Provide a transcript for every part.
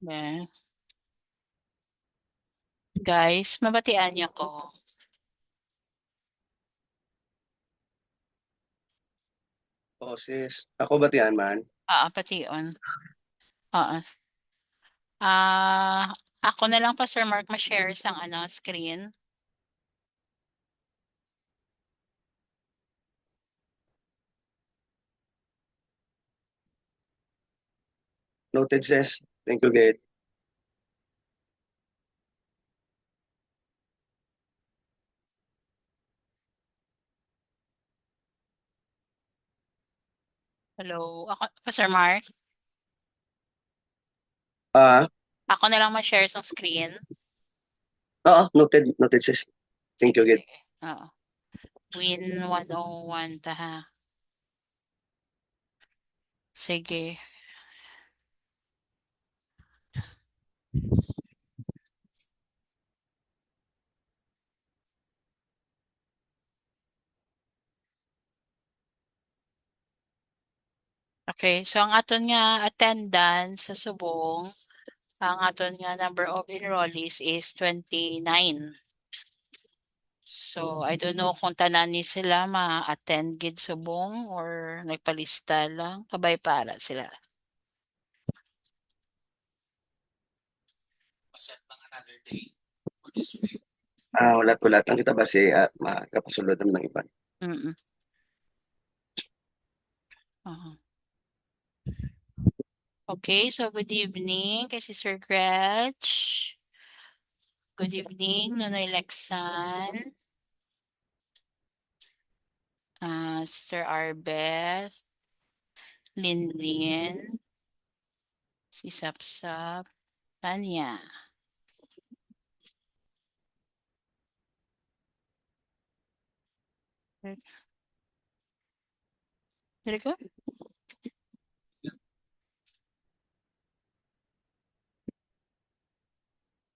Be. Guys, mabatian niyo ko. Oh, sis. Ako batian man. Pation. Oo. Ah, ako na lang pa Sir Mark ma-share sang screen. Noted, sis. Thank you, Gate. Hello. Ako pa Sir Mark. Ah, Ako na lang ma-share sang screen. noted. Noted, sis. Thank Sige, you, Gate. sige. Oo. Win 101 ta ha. Sige. Okay, so ang aton nga attendance sa subong, ang aton nga number of enrollees is 29. So, I don't know kung tanan ni sila ma-attend gid subong or nagpalista lang, kabay para sila. Ulat-ulat. Ang kita ba si makapasulod naman ng iba. Mm. Oo. Okay, so good evening kay Sister Gretch. Good evening, Nonoy Lexan. Sister Arbeth, Linlin, si Sapsap, Tanya. Very good.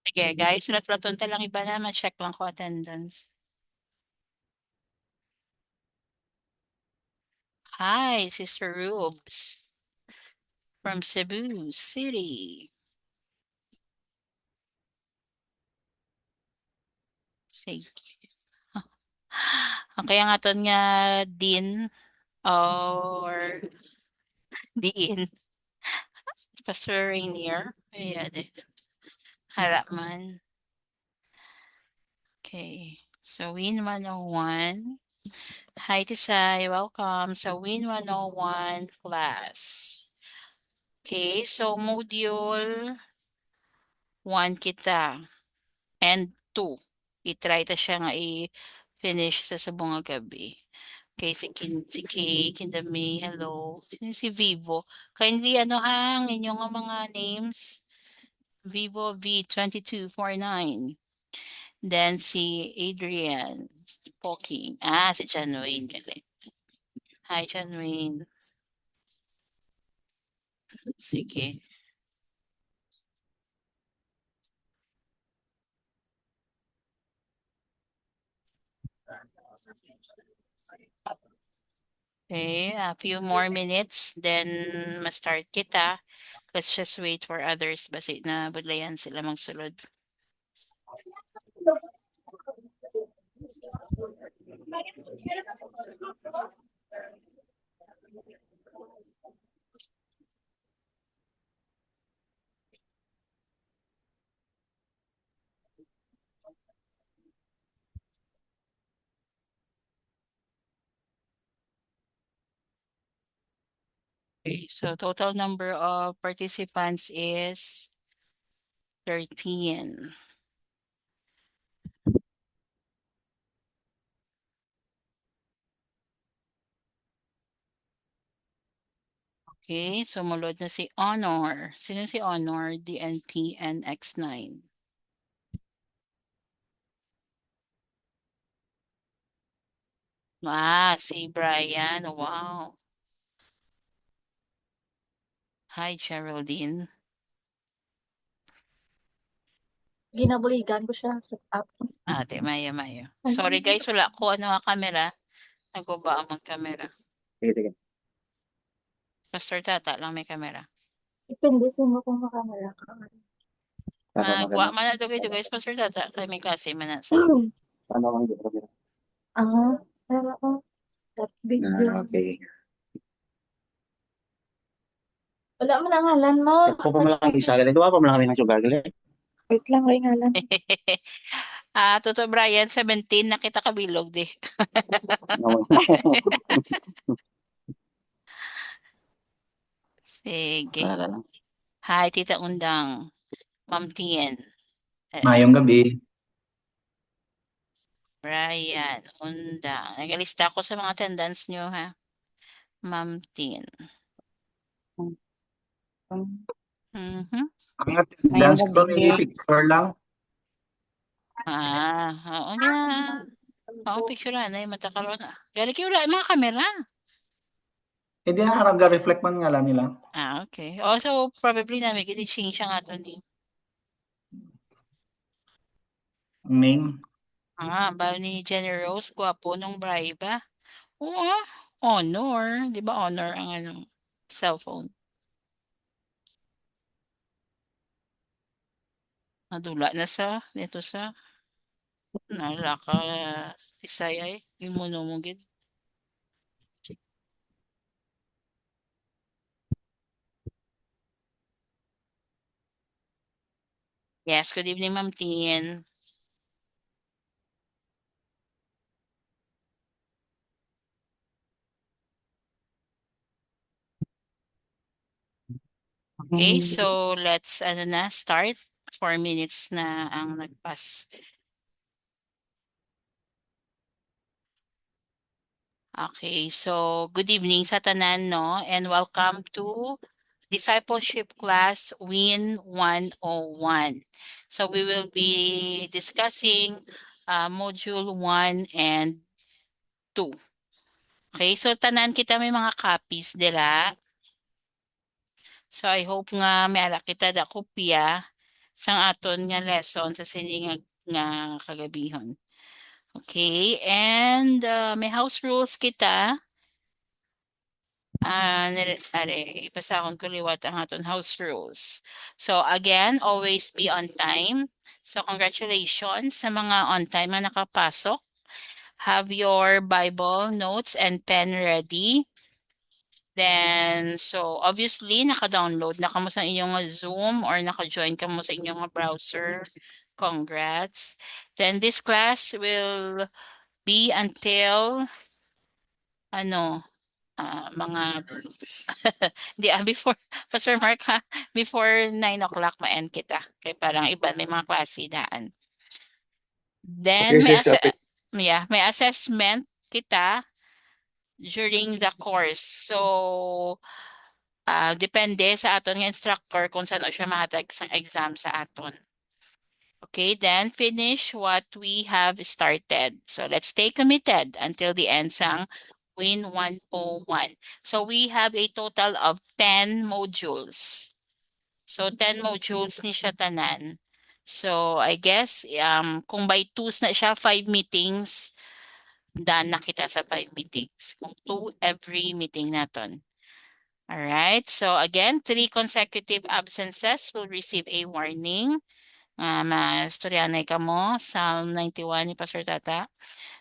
Sige, guys, sunod-sunod lang iba na, ma-check lang ko attendance. Hi, Sister Rubes from Cebu City. Sige. Okay, ang aton nga Dean or Dean, Pastor Rainier. Ayan, harap man. Okay, so Win 101. Hi, Tisay. Welcome sa Win 101 class. Okay, so module 1 kita and 2. I-try ta siya nga i-finish sa subong nga gabi. Okay, si Kay, Kindami, hello. Sino si Vivo? Kindly ha, ang inyong mga names. Vivo V2249. Then si Adrian Poking. Si John Wayne. Galing. Hi, John Wayne. Sige. Okay, a few more minutes, then ma-start kita. Let's just wait for others basi na budlayan sila magsulod. Okay, so total number of participants is 13. Okay, sumunod na si Honor. Sino si Honor? DNP and X9. Si Brian. Wow. Hi, Geraldine. Ginabuligan ko siya sa app. Ate Maya Maya. Sorry guys, wala ko nga camera. Naguba ang mag-camera. Sige, sige. Pastor Tata lang may camera. Depende sino kung makamala ka. Para Magwa magano. man na dugay-dugay sa Pastor Tata kay may klase man na sa. Ano ang hindi? Pero stop video. Okay. Wala man ang ngalan mo. Ako pa malaki isa gali. Ito pa malaki ng sugar gali. Wait lang, may ngalan. Toto Brian 17 nakita kabilog di. Sige. Para lang. Hi, Tita Undang. Ma'am Tien. Mayong gabi. Brian, Undang. Nagalista ko sa mga attendance nyo, ha? Ma'am Tien. Mhm. Ang attendance ko may picture lang. Oo nga. Oo, picture na yung mata karon. Gali kayo wala mga kamera. Hindi harap ga-reflect man nga lang nila. Okay. Also, probably namin kini-change siya nga doon eh. Ang name. Bali ni Jenny Rose, gwapo nung bribe. Oo, Honor. Di ba Honor ang ano, cellphone? Nadula na sa, dito sa, nalaka, isayay, yung munumugid. Yes, good evening, Ma'am Tien. Okay, so let's start. 4 minutes na ang nagpas. Okay, so good evening sa tanan, no? And welcome to Discipleship Class Win 101. So we will be discussing Module 1 and 2. Okay, so tanan kita may mga copies dira. So I hope nga may ala kita da kopya sang aton nga lesson sa sini nga kagabihon. Okay, and may house rules kita. Ipasahon ko liwat ang aton house rules. So again, always be on time. So congratulations sa mga on time na nakapasok. Have your Bible, notes, and pen ready. Then, so obviously, naka-download na kamo sa inyong Zoom or naka-join kamo sa inyong browser. Congrats. Then this class will be until mga before Pastor Mark ha, before 9 o'clock ma-end kita. Kaya parang iba may mga klase daan. Then Okay, sis, copy. may assessment kita during the course. So depende sa aton nga instructor kung saan siya mahatag sa exam sa aton. Okay, then finish what we have started. So let's stay committed until the end sang Win 101. So we have a total of 10 modules. So 10 modules ni siya tanan. So I guess kung by 2s na siya, 5 meetings, done na kita sa 5 meetings. Kung 2 every meeting naton. All right. So again, 3 consecutive absences will receive a warning. Mastoryanay ka mo, Psalm 91 ni Pastor Tata.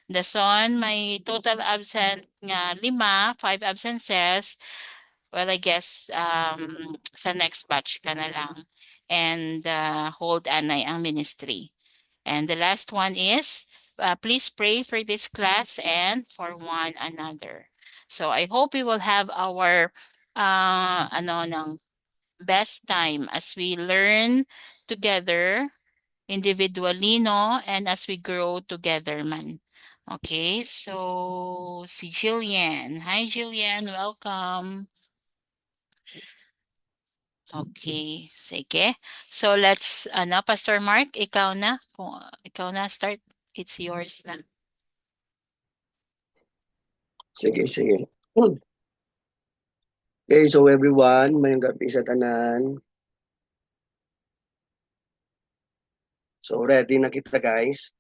Dason, may total absent nga 5 absences. Well, I guess sa next batch ka na lang. And hold anay ang ministry. And the last one is, please pray for this class and for one another. So I hope we will have our best time as we learn together individually, no? And as we grow together man. Okay, so si Jillian. Hi, Jillian. Welcome. Okay, sige. So let's, Pastor Mark, ikaw na. Kung ikaw na, start. It's yours na. Sige. Okay, so everyone, mayong gabi sa tanan. So ready na kita, guys.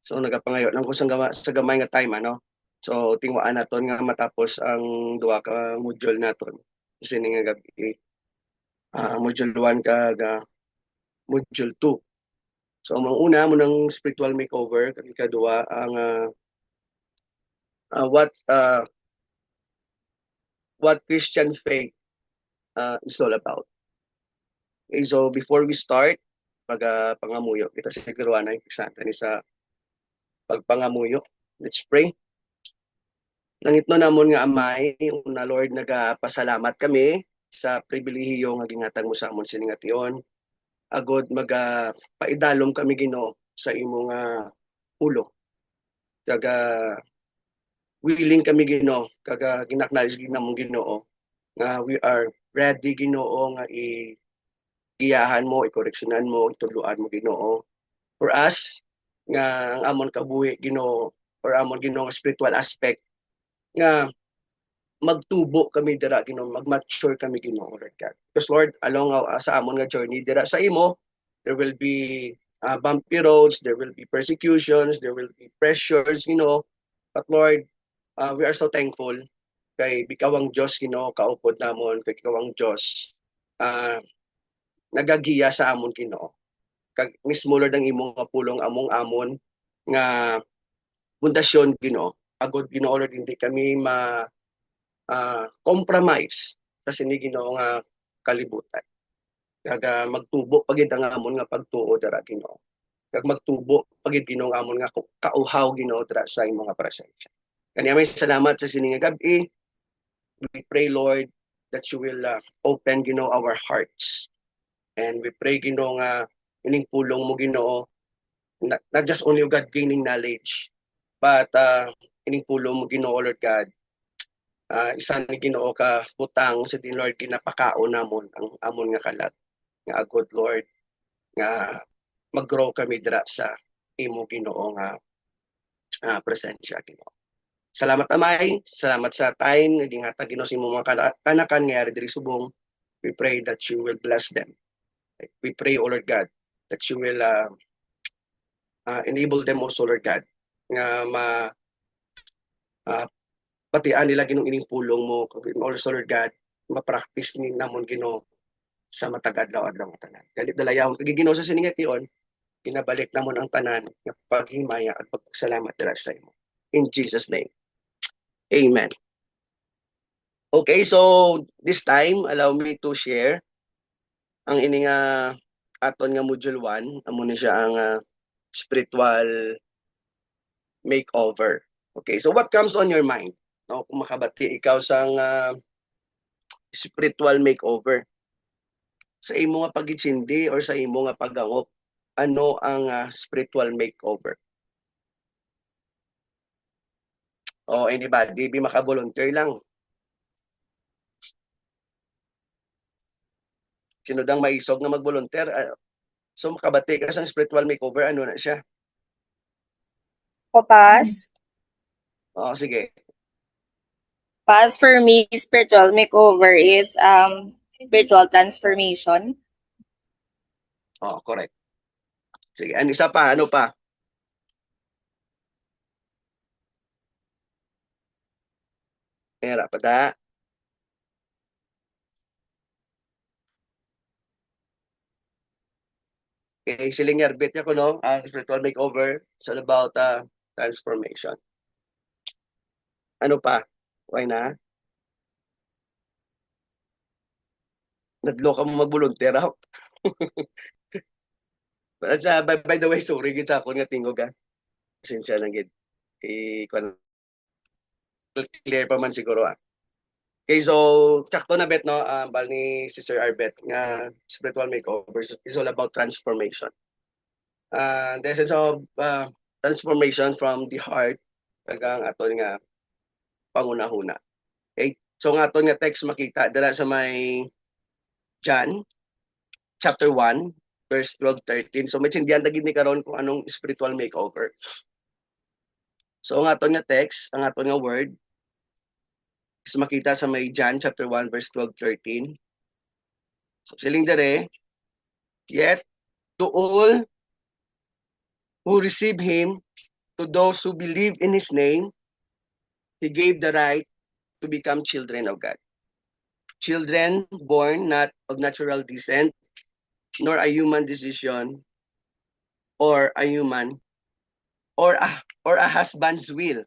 So nagapangayo lang ko sa gamay nga time, ano? So tingwaan naton nga matapos ang duha ka module naton sini nga gabi. Module 1 kag module 2. So ang una mo ng spiritual makeover kag ikaduha ang what Christian faith is all about. Okay, so before we start pangamuyo, kita siguruhan na eksakta ni sa pagpangamuyo. Let's pray. Nangitno namon nga Amay, una Lord, nagapasalamat kami sa pribilehiyo nga ginhatag mo sa amon siningation. Agod paidalom kami Ginoo sa imong ulo. Kaga willing kami Ginoo, kaga ginaknalis ginamong Ginoo nga we are ready Ginoo nga giyahan mo, ikoreksyonan mo, ituluan mo Ginoo. For us nga ang amon kabuhi Ginoo or amon Ginoo nga spiritual aspect nga magtubo kami dira Ginoo, mag-mature kami Ginoo, Lord God. Because Lord, along sa amon nga journey dira sa imo, there will be bumpy roads, there will be persecutions, there will be pressures, But Lord, we are so thankful kay bikawang Diyos, kaupod namon, kay bikawang Diyos, nagagiya sa amon, Kag mismo Lord ang imong pulong amon nga pundasyon, Agod, Lord, hindi kami compromise sa sini, nga kalibutan. Kag magtubo pagid ang amon nga pagtuo dira Ginoo. Kag magtubo pagid Ginoo amon nga kauhaw Ginoo dira sa imong nga presensya. Kani may salamat sa sini nga gabi. We pray Lord that you will open Ginoo our hearts. And we pray Ginoo nga ining pulong mo Ginoo not just only God gaining knowledge but ining pulong mo Ginoo Lord God. Isa ni Ginoo ka butang sa din Lord ginapakaon namon ang amon nga kalat nga agod Lord nga mag-grow kami dira sa imo Ginoo nga presensya Ginoo. Salamat Amay, salamat sa time nga ginhatag Ginoo sa imo mga kanakan nga diri subong. We pray that you will bless them. We pray, O Lord God, that you will enable them also, Lord God, nga patian nila Ginoo ining pulong mo, also Lord God, ma-practice ni namon Ginoo sa matag adlaw-adlaw nga tanan. Galit dalayahon kag Ginoo sa siningation, ginabalik namon ang tanan nga paghimaya at pagpasalamat dira sa imo. In Jesus name. Amen. Okay, so this time allow me to share ang ini nga aton nga module 1, amo ni siya ang spiritual makeover. Okay, so what comes on your mind? No, kung makabati ikaw sang spiritual makeover. Sa imo nga pagitsindi or sa imo nga pagangop, ano ang spiritual makeover? O anybody, be maka-volunteer lang. Sino dang maisog nga mag-volunteer? So makabati ka sang spiritual makeover, ano na siya? Pass. Sige. Pass for me, spiritual makeover is spiritual transformation. Correct. Sige, ano isa pa? Ano pa? Era pa da. Okay, siling yarbit niya ko, no? Ang spiritual makeover is all about transformation. Ano pa? Okay na? Nadlo ka mo mag-volunteer ako. By the way, sorry gid sa akon nga tingog Pasensya lang gid. Clear pa man siguro Okay, so sakto na bet no, bal ni Sister Arbet nga spiritual makeover is all about transformation. The essence of transformation from the heart kagang aton nga pangunahuna. Okay? So nga aton nga text makita dala sa may John chapter 1 verse 12-13. So may sindihan dagid ni karon kung anong spiritual makeover. So ang aton nga text, ang aton nga word is makita sa may John chapter 1 verse 12-13. So, siling dere, yet to all who receive him, to those who believe in his name, He gave the right to become children of God. Children born not of natural descent, nor a human decision, or a human, or a husband's will,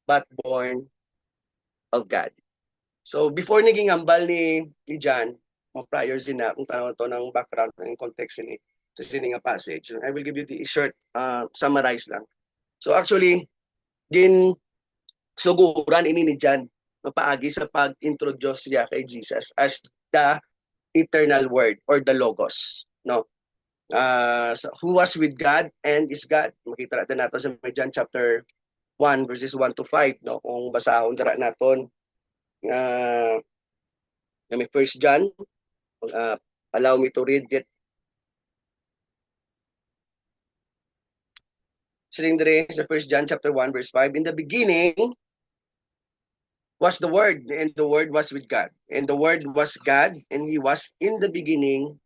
but born of God. So before naging hambal ni John, prior na kung tanaw to ng background ng context ni sa sininga passage, I will give you the short summarize lang. So actually, din suguran ini ni John mapaagi sa pag-introduce niya kay Jesus as the eternal word or the logos, no? So who was with God and is God. Makita natin nato sa John chapter 1 verses 1 to 5, no? Kung basahon dira naton may First John, allow me to read it. Sitting there sa First John chapter 1 verse 5, in the beginning was the Word, and the Word was with God, and the Word was God, and He was in the beginning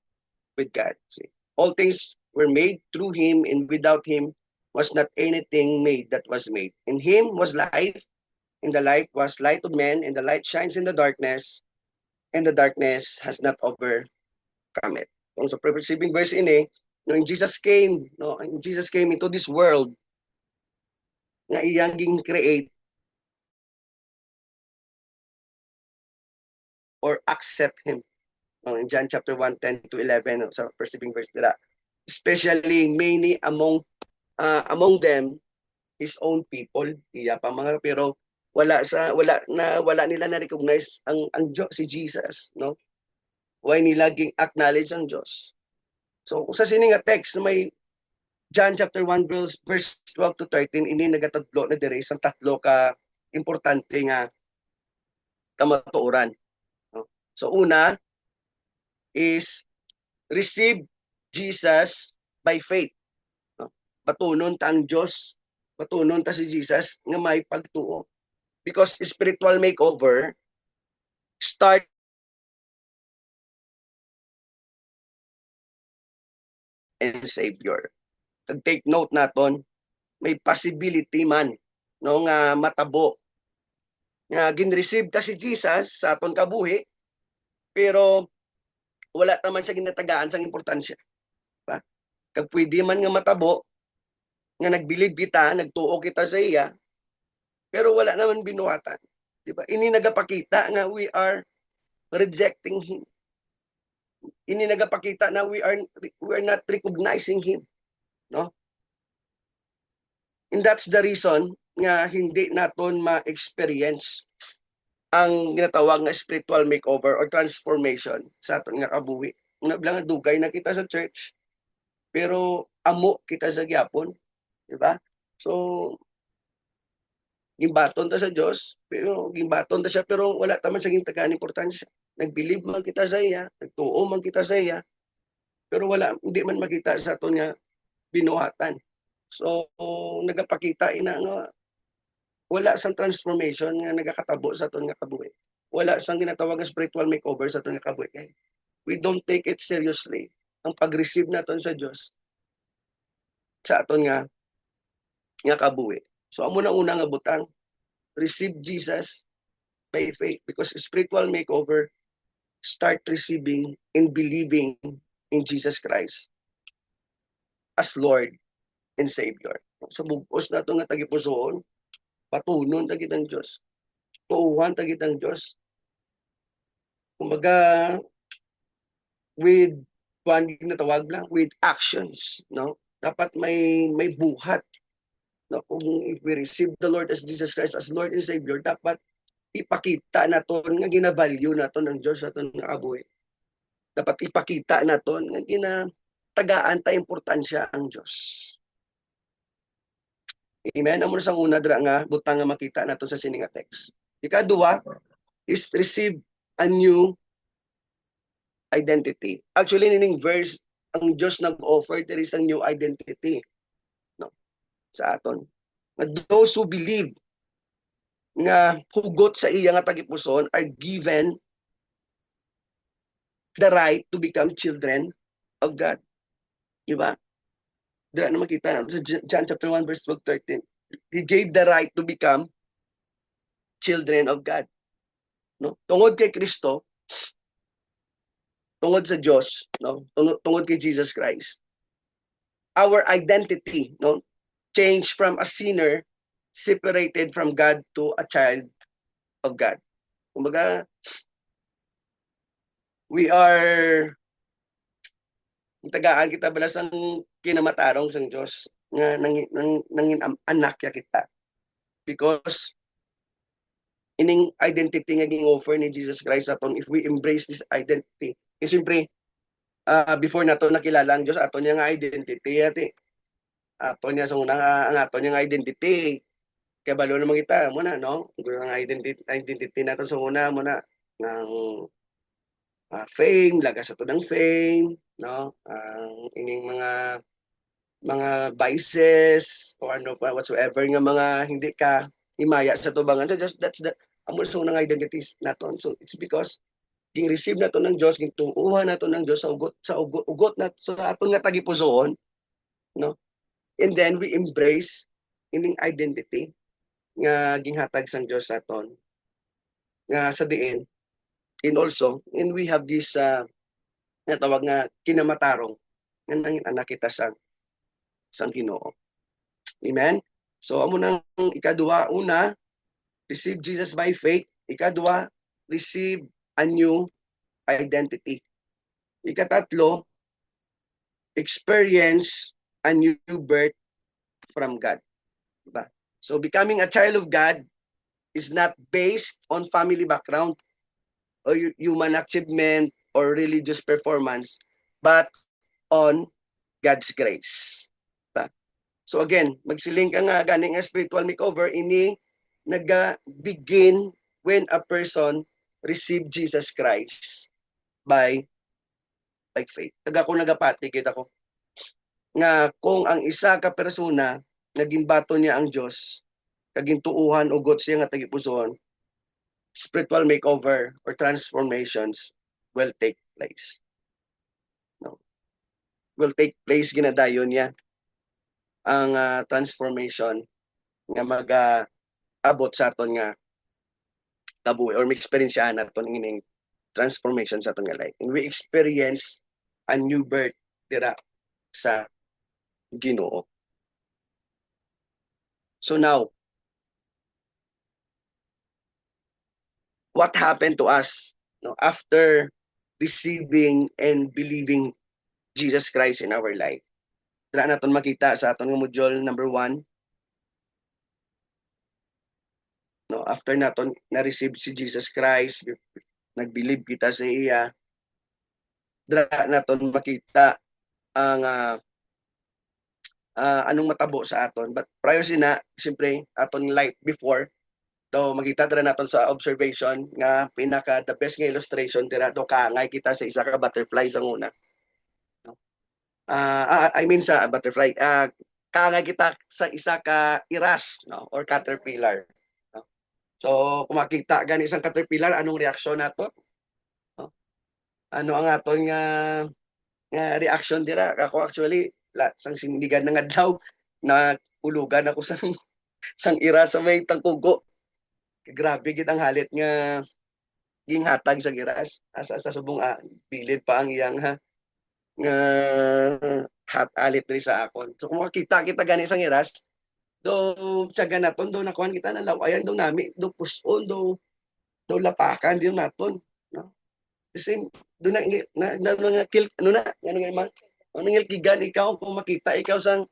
with God. See, all things were made through Him, and without Him was not anything made that was made. In Him was life, and the life was light of men, and the light shines in the darkness, and the darkness has not overcome it. So preceding verse ini, when Jesus came, no, Jesus came into this world nga iyang ging create or accept him. No, in John chapter 1, 10 to 11, no, sa preceding verse nila. Especially many among them his own people, iya pa mga pero wala nila na recognize ang Diyos, si Jesus, no? Why nila ging acknowledge ang Diyos. So kung sa sini nga text na may John chapter 1 verse 12 to 13 ini nagatatlo na dire sa tatlo ka importante nga kamatuoran. No? So una is receive Jesus by faith. No? Patunon ta ang Dios, patunon ta si Jesus nga may pagtuo. Because spiritual makeover start and Savior. Take note naton, may possibility man no nga matabo nga gin-receive ta si Jesus sa aton kabuhi pero wala naman siya ginatagaan sang importansya. Diba? Kag pwede man nga matabo nga nagbilib kita, nagtuo kita sa iya, pero wala naman binuhatan. Diba? Ini nagapakita nga we are rejecting him. Ini nagapakita na we are not recognizing him. No? And that's the reason nga hindi naton ma-experience ang ginatawag nga spiritual makeover or transformation sa aton nga kabuhi. Una lang dugay na kita sa church, pero amo kita sa gyapon, di ba? So gimbaton ta sa Dios, pero gimbaton ta siya pero wala ta man sa gintagaan importansya. Nagbilib man kita sa iya, nagtuo man kita sa iya, pero hindi man makita sa aton nga binuhatan. So nagapakita ina nga wala sang transformation nga nagakatabo sa aton nga kabuhi. Wala sang ginatawag nga spiritual makeover sa aton nga kabuhi. We don't take it seriously ang pag-receive naton sa Dios sa aton nga kabuhi. So amo na una nga butang, receive Jesus by faith because spiritual makeover start receiving and believing in Jesus Christ as Lord and Savior. Sa bugos nato nga tagipusoon, patunon ta kitang Dios. Tuuhan ta kitang Dios. Kumbaga with na tawag lang with actions, no? Dapat may buhat. No, kung if we receive the Lord as Jesus Christ as Lord and Savior, dapat ipakita naton nga gina-value naton ang Dios naton nga kabuhi. Dapat ipakita naton nga ginatagaan ta importansya ang Dios. Amen. Amo sa una dira nga butang nga makita naton sa sini nga text. Ikaduha is receive a new identity. Actually nining verse ang Dios nag-offer there is a new identity, no, sa aton. Those who believe nga hugot sa iya nga tagipuson are given the right to become children of God. Diba? Dira na makita natin sa John chapter 1 verse 12, 13. He gave the right to become children of God. No? Tungod kay Kristo, tungod sa Diyos, no? Tungod kay Jesus Christ. Our identity, no? Change from a sinner separated from God to a child of God. Kumbaga, we are tagaan kita balas ang kinamatarong sang Diyos nga nangin anak ya kita. Because ining identity nga ging-offer ni Jesus Christ aton, if we embrace this identity, siyempre, before nato nakilala ang Diyos, aton niya nga identity, aton niya sa una ang aton niya nga identity, kaya balo naman kita, muna, no? Ang identity nato sa una, muna, ng fame, lagas ato ng fame, no? Ang ining mga vices, o ano pa, whatsoever nga mga hindi ka himaya sa tubangan. So just, that's the amo sa unang identities naton. So it's because ging receive nato ng Dios, ging tuuhan nato ng Dios sa ugot nat sa aton nga tagipusoon, no? And then we embrace ining identity nga ginhatag sang Dios sa aton nga sa diin. And also, and we have this nga tawag nga kinamatarong nga nangin anak kita sang Ginoo. Amen. So amo nang ikaduha, una, receive Jesus by faith. Ikaduha, receive a new identity. Ikatatlo, experience a new birth from God. Diba? So becoming a child of God is not based on family background or human achievement or religious performance, but on God's grace. Diba? So again, magsiling ka nga ganing nga spiritual makeover, ini naga-begin when a person receive Jesus Christ by faith. Taga ko nagapati kita ko nga kung ang isa ka persona naging bato niya ang Dios, kaging tuuhan ugot siya nga tagipusoon, spiritual makeover or transformations will take place. No? Will take place ginadayon niya ang transformation nga abot sa aton nga kabuhi or ma-experience naton ining transformation sa aton nga life. And we experience a new birth dira sa Ginoo. So now, what happened to us, no, after receiving and believing Jesus Christ in our life? Dira naton makita sa aton nga module number 1. No, after naton na-receive si Jesus Christ, nag-believe kita sa iya, dira naton makita ang anong matabo sa aton. But prior sina, siyempre, aton life before, so makita dira naton sa observation nga pinaka the best nga illustration dira do kaangay kita sa isa ka butterfly sa una. I mean sa butterfly, kaangay kita sa isa ka iras, no, or caterpillar. No? So kung makita gani isang caterpillar, anong reaksyon nato? No? Ano ang aton nga reaction dira? Ako actually sang sindigan ng adlaw na ulugan ako sang ira sa may tangkugo. Grabe gid ang halit nga ginghatag sa giras asa sa subong bilid pa ang iyang nga hat alit diri sa akon. So kung makita kita gani sang iras, do tiyaga naton do nakuan kita na lawayan do nami do puson do lapakan di naton, no? Kasi do na nga kill ano na ano nga man ano nga gigan ikaw kung makita ikaw sang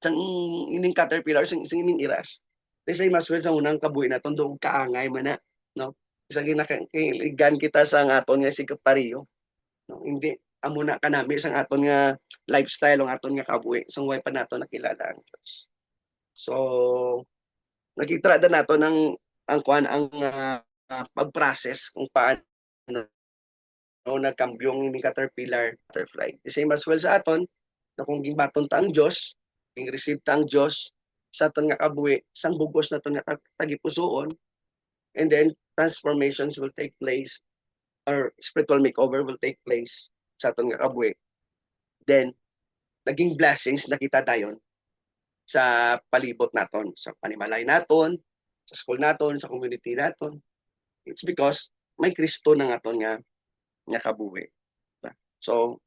ining caterpillar sang ining iras. Kasi mas well sa unang kabuhi naton do kaangay man na, no? Isa ginakaigan kita sa aton nga sigapariyo, no? Hindi amo na kanami sang aton nga lifestyle ang aton nga kabuhi sang way pa nato nakilala ang Dios. So nakita da nato ang pag-process kung paano nagkambyong ini caterpillar butterfly. The same as well sa aton na kung gingbaton ta ang Dios, ging receive ta ang Dios sa aton nga kabuhi, sang bugos naton nga tagipusoon, and then transformations will take place or spiritual makeover will take place sa aton nga kabuhi. Then naging blessings nakita dayon sa palibot naton, sa panimalay naton, sa school naton, sa community naton. It's because may Kristo na aton nga kabuhi. Diba? So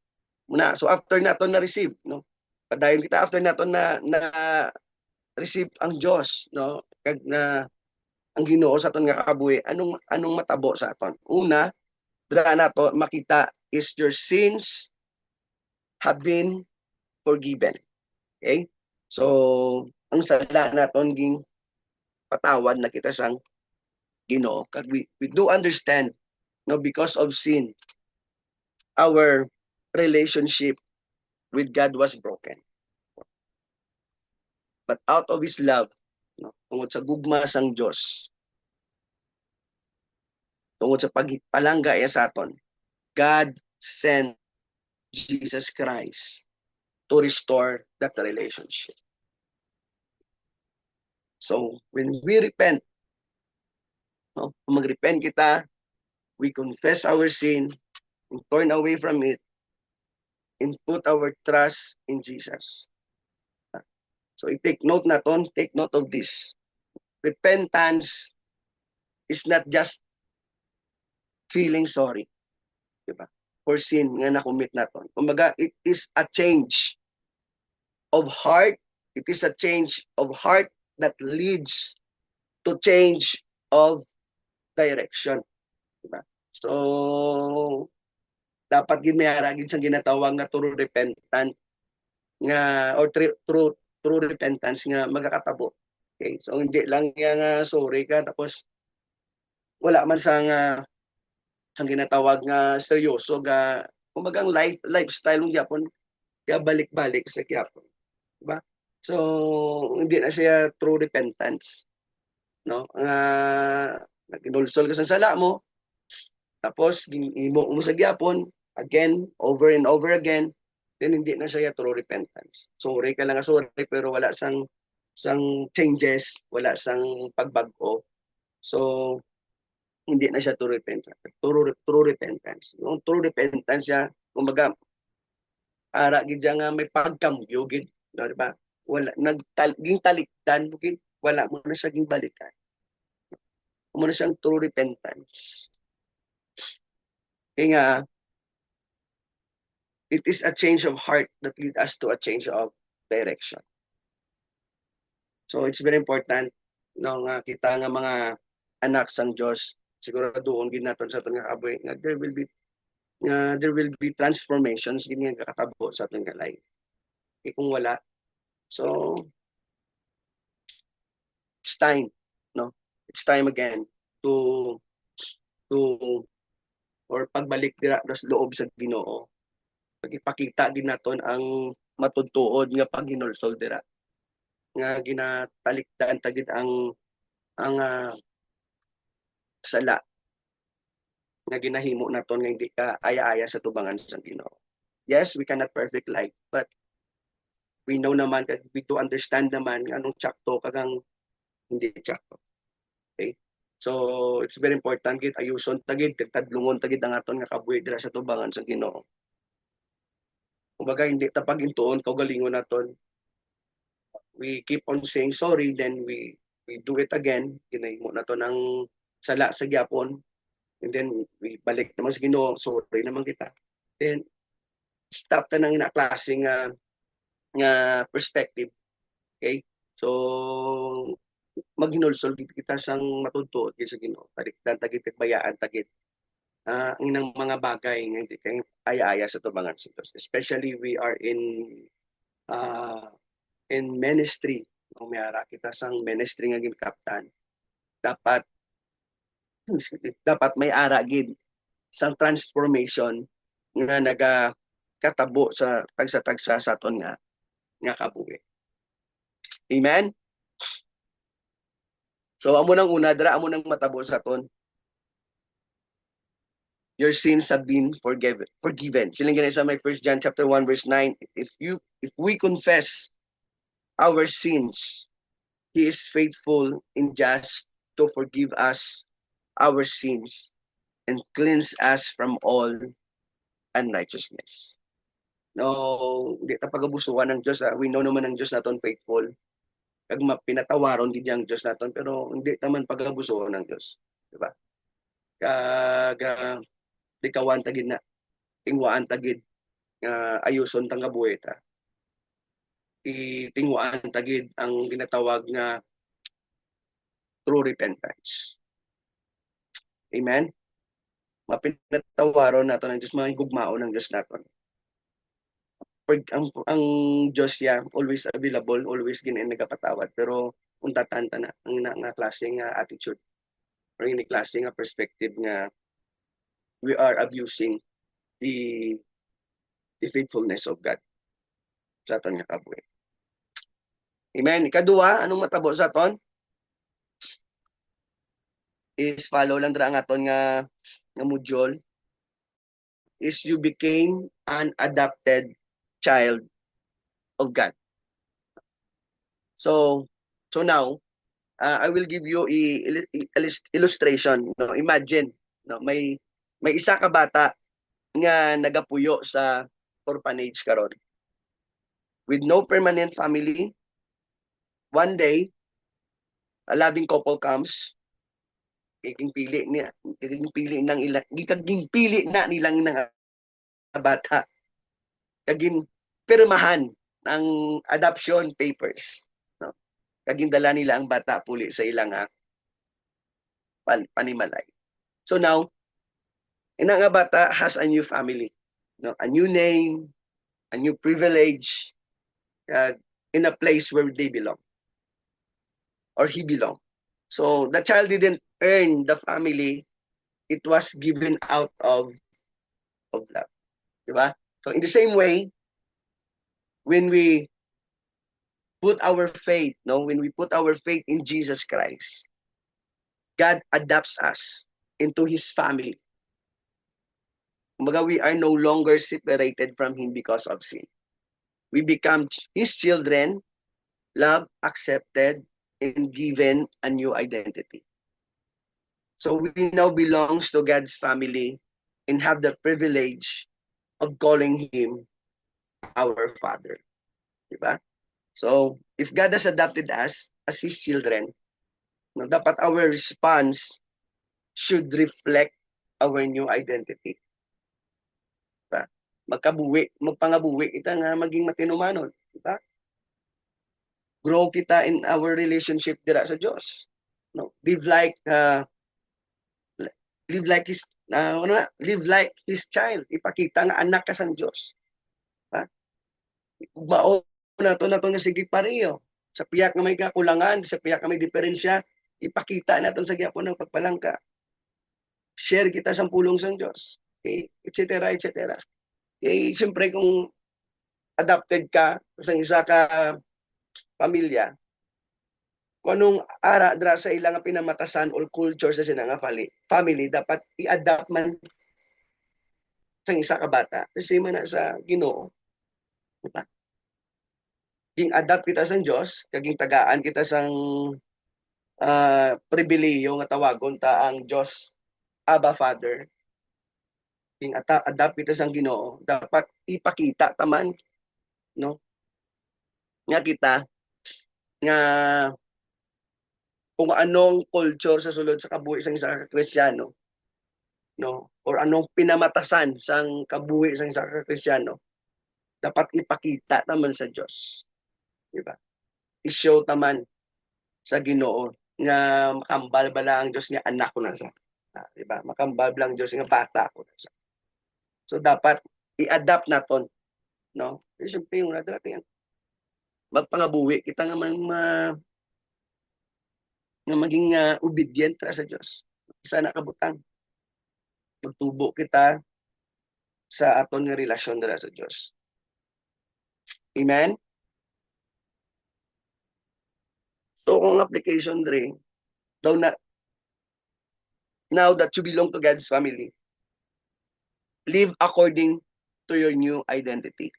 after naton na receive, no? Padayon kita after naton na receive ang Dios, no? Kag na ang Ginoo sa aton nga kabuhi, anong matabo sa aton? Una, dira nato makita is your sins have been forgiven. Okay? So, ang sala naton ging patawad na kita sang Ginoo. Kag we do understand, no, because of sin, our relationship with God was broken. But out of His love, no, tungod sa gugma sang Dios, tungod sa pagpalangga iya sa aton, God sent Jesus Christ to restore that relationship. So, when we repent, no, kung mag-repent kita, we confess our sin, and turn away from it, and put our trust in Jesus. So, take note of this. Repentance is not just feeling sorry, diba? For sin nga nakumit naton. Kumbaga, it is a change of heart. It is a change of heart that leads to change of direction. Diba? So, dapat gid may aragid sa ginatawag nga true repentant nga or true repentance nga magakatabo. Okay? So, hindi lang nga sorry ka tapos wala man sa nga ang ginatawag nga seryoso ga kumbaga ang lifestyle ng Japon kaya balik-balik sa Japon, diba? So hindi na siya true repentance, no? Nag-inulsol ka sa sala mo tapos imo mo sa Japon again over and over again, then hindi na siya true repentance. Sorry ka lang sorry pero wala sang changes, wala sang pagbago. So hindi na siya true repentance. True repentance. Yung true repentance siya, kumbaga, ara gid nga may pagkamyo gid, no, di ba? Wala ging talikdan gid, wala mo na siya ging balikan. Mo na siyang true repentance. Kaya nga, it is a change of heart that lead us to a change of direction. So it's very important no nga kita nga mga anak sang Dios siguraduhon gid naton sa aton nga kabuhi nga there will be transformations gid nga kakatabo sa aton nga life. Kung wala, so it's time, no? It's time again to or pagbalik dira sa loob sa Ginoo. Pagipakita gid naton ang matudtuod nga paghinulsol dira. Nga ginatalikdan tagid ang sala nga ginahimo naton nga hindi ka aya-aya sa tubangan sa Ginoo. Yes, we cannot perfect life, but we know naman, we do understand naman anong tsakto kagang hindi tsakto. Okay? So, it's very important gid ayuson tagid tadlungon tagid ang aton nga kabuhi dira sa tubangan sa Ginoo. Kumbaga hindi ta pagintuon kaugalingon naton. We keep on saying sorry, then we do it again. Ginahimo naton ang sala sa gyapon. And then we balik naman sa Ginoo, sorry naman kita. Then stop ta nang klase nga perspective. Okay? So maghinulsol kita sang matudtuod sa Ginoo. Talikdan tagid bayaan tagid. Ang inang mga bagay nga hindi kay aya-aya sa tubangan sa Dios. Especially we are in ministry. Umiara kita sang ministry nga ginkaptan. Dapat may ara gid sang transformation nga nagakatabo sa tagsa-tagsa sa aton nga kabuhi. Amen. So amo nang una dira amo nang matabo sa aton. Your sins have been forgiven. Siling gani sa my 1 John chapter 1 verse 9, if we confess our sins, He is faithful and just to forgive us our sins and cleanse us from all unrighteousness. No, hindi ta pagabusuan ng Diyos. We know naman ang Diyos naton faithful. kag mapinatawaron gid ang Dios naton pero hindi taman pagabusoon ng Dios, di ba? Kag di kawan tagid na tingwaan tagid nga ayuson tang kabuhi ta. Itingwaan tagid ang ginatawag nga true repentance. Amen? Mapinatawaron nato ng Diyos, mga gugmao ng Diyos naton. Ang Diyos ya always available, always ginain nagapatawad, pero untatan ta na ang nga klase nga attitude or yung klase nga perspective nga we are abusing the faithfulness of God sa aton nga kabuhi. Amen. Ikaduha, anong matabo sa aton? Is follow lang dra ang aton nga module is you became an adopted child of God. So now I will give you illustration. No, imagine, no, may isa ka bata nga nagapuyo sa orphanage karon with no permanent family. One day, a loving couple comes, kaging pili na nilang nga bata, kaging pirmahan ng adoption papers, no? Kaging dala nila ang bata puli sa ilang panimalay. So now, ina nga bata has a new family, no? A new name, a new privilege, in a place where they belong or he belong. So the child didn't earn the family, it was given out of love. Diba? So in the same way, when we put our faith, no, when we put our faith in Jesus Christ, God adopts us into his family. Kumbaga, we are no longer separated from him because of sin. We become his children, loved, accepted, and given a new identity. So we now belongs to God's family and have the privilege of calling him our Father. Diba? So, if God has adopted us as his children, no, dapat our response should reflect our new identity. Diba? Magpangabuwi kita nga maging matinumanon. Diba? Grow kita in our relationship dira sa Dios. No, live like his child. Ipakita nga anak ka sa Dios. Ha? Mao nato nga sige pareho. Sa piyak nga may kakulangan, sa piyak nga may diferensya, ipakita naton sa gyapon ng pagpalangka. Share kita sa pulong sa Dios. Okay, etc. etc. Okay, siyempre kung adopted ka sa isa ka pamilya, kung anong ara dra sa ilang pinamatasan or culture sa sinang family, dapat i-adapt man sa isa ka bata. Kasi man na sa Ginoo. Diba? Ging adapt kita sa Dios, kaging tagaan kita sang pribileyo nga tawagon ta ang Dios Abba Father. Ging adapt kita sang Ginoo, dapat ipakita taman, no? Nga kita nga kung anong culture sa sulod sa kabuhi sang isa ka Kristiyano, no, or anong pinamatasan sang kabuhi sang isa ka Kristiyano, dapat ipakita naman sa Dios, di ba? I-show taman sa Ginoo nga makambal bala ang Dios nga anak ko na sa, di ba? Makambal bala ang Dios nga bata ko na sa. So dapat i-adapt naton, no? Siyempre yung natin magpangabuhi kita nga nga maging obedient sa Dios. Sa nakabutang magtubo kita sa aton nga relasyon dira sa Dios. Amen? So kung application dre, now that you belong to God's family, live according to your new identity.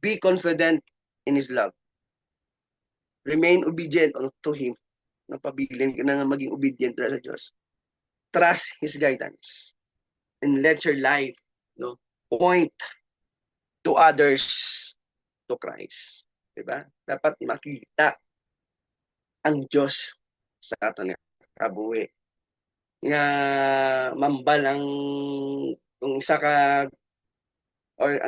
Be confident in his love. Remain obedient to him. Napabilin ka na nga maging obedient sa Diyos. Trust his guidance. And let your life, no, point to others to Christ. Diba? Dapat makita ang Dios sa aton nga kabuhi. Nga mambal ang isa ka or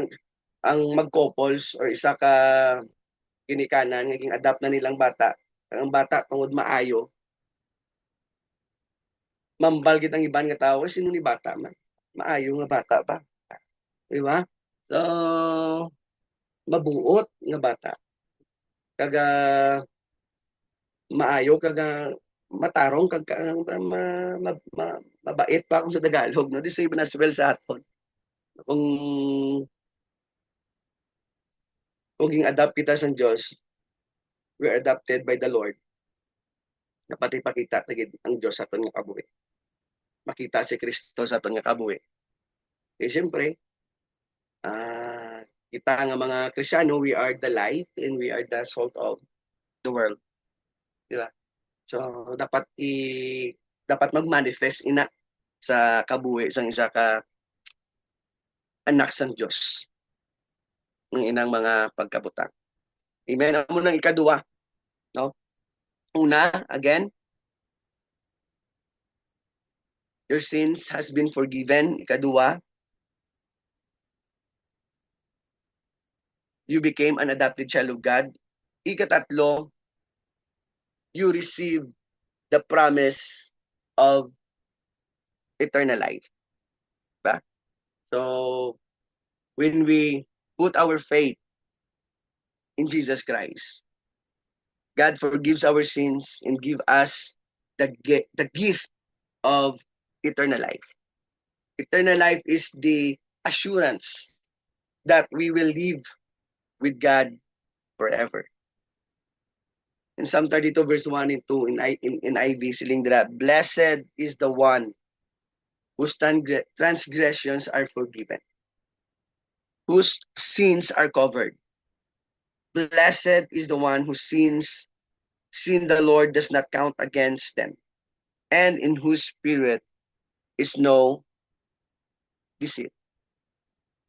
ang mag-couples or isa ka ginikanan nga adapt na nilang bata. Ang bata tungod maayo, mambal gid ang iban nga tawo, sino ni bata man? Maayo nga bata ba? Di ba? So, mabuot nga bata. Kaga maayo, kaga matarong, kaga mabait pa kung sa Tagalog. No? The same as well sa aton. Kung adapt kita sa Diyos, we are adopted by the Lord. Dapat ipakita tagid ang Diyos sa aton nga kabuhi. Makita si Kristo sa aton nga kabuhi. Eh, siyempre, kita nga mga Kristiyano, we are the light and we are the salt of the world. Diba? So, dapat mag-manifest ina sa kabuhi sang isa ka anak sang Diyos ng inang mga pagkabutang. Amen. Amo nang ikaduwa, no? Una, again, your sins has been forgiven. Ikaduwa, you became an adopted child of God. Ikatatlo, you receive the promise of eternal life. Diba? So, when we put our faith in Jesus Christ, God forgives our sins and give us the gift of eternal life. Eternal life is the assurance that we will live with God forever. In Psalm 32 verse 1 and 2 in IV siling dira, blessed is the one whose transgressions are forgiven, whose sins are covered. Blessed is the one whose sin the Lord does not count against them, and in whose spirit is no deceit.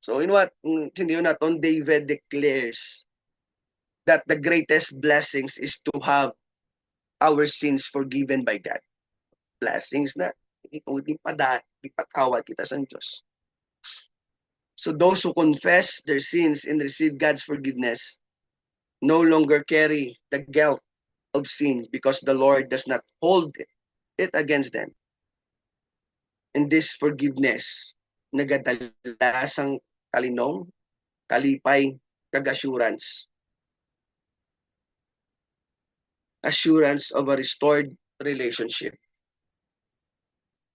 So in what hindi naton David declares that the greatest blessings is to have our sins forgiven by God. Blessings na kung ipatawad kita sa Diyos. So those who confess their sins and receive God's forgiveness no longer carry the guilt of sin because the Lord does not hold it against them. And this forgiveness nagadala sang kalinong, kalipay, kag-assurance. Assurance of a restored relationship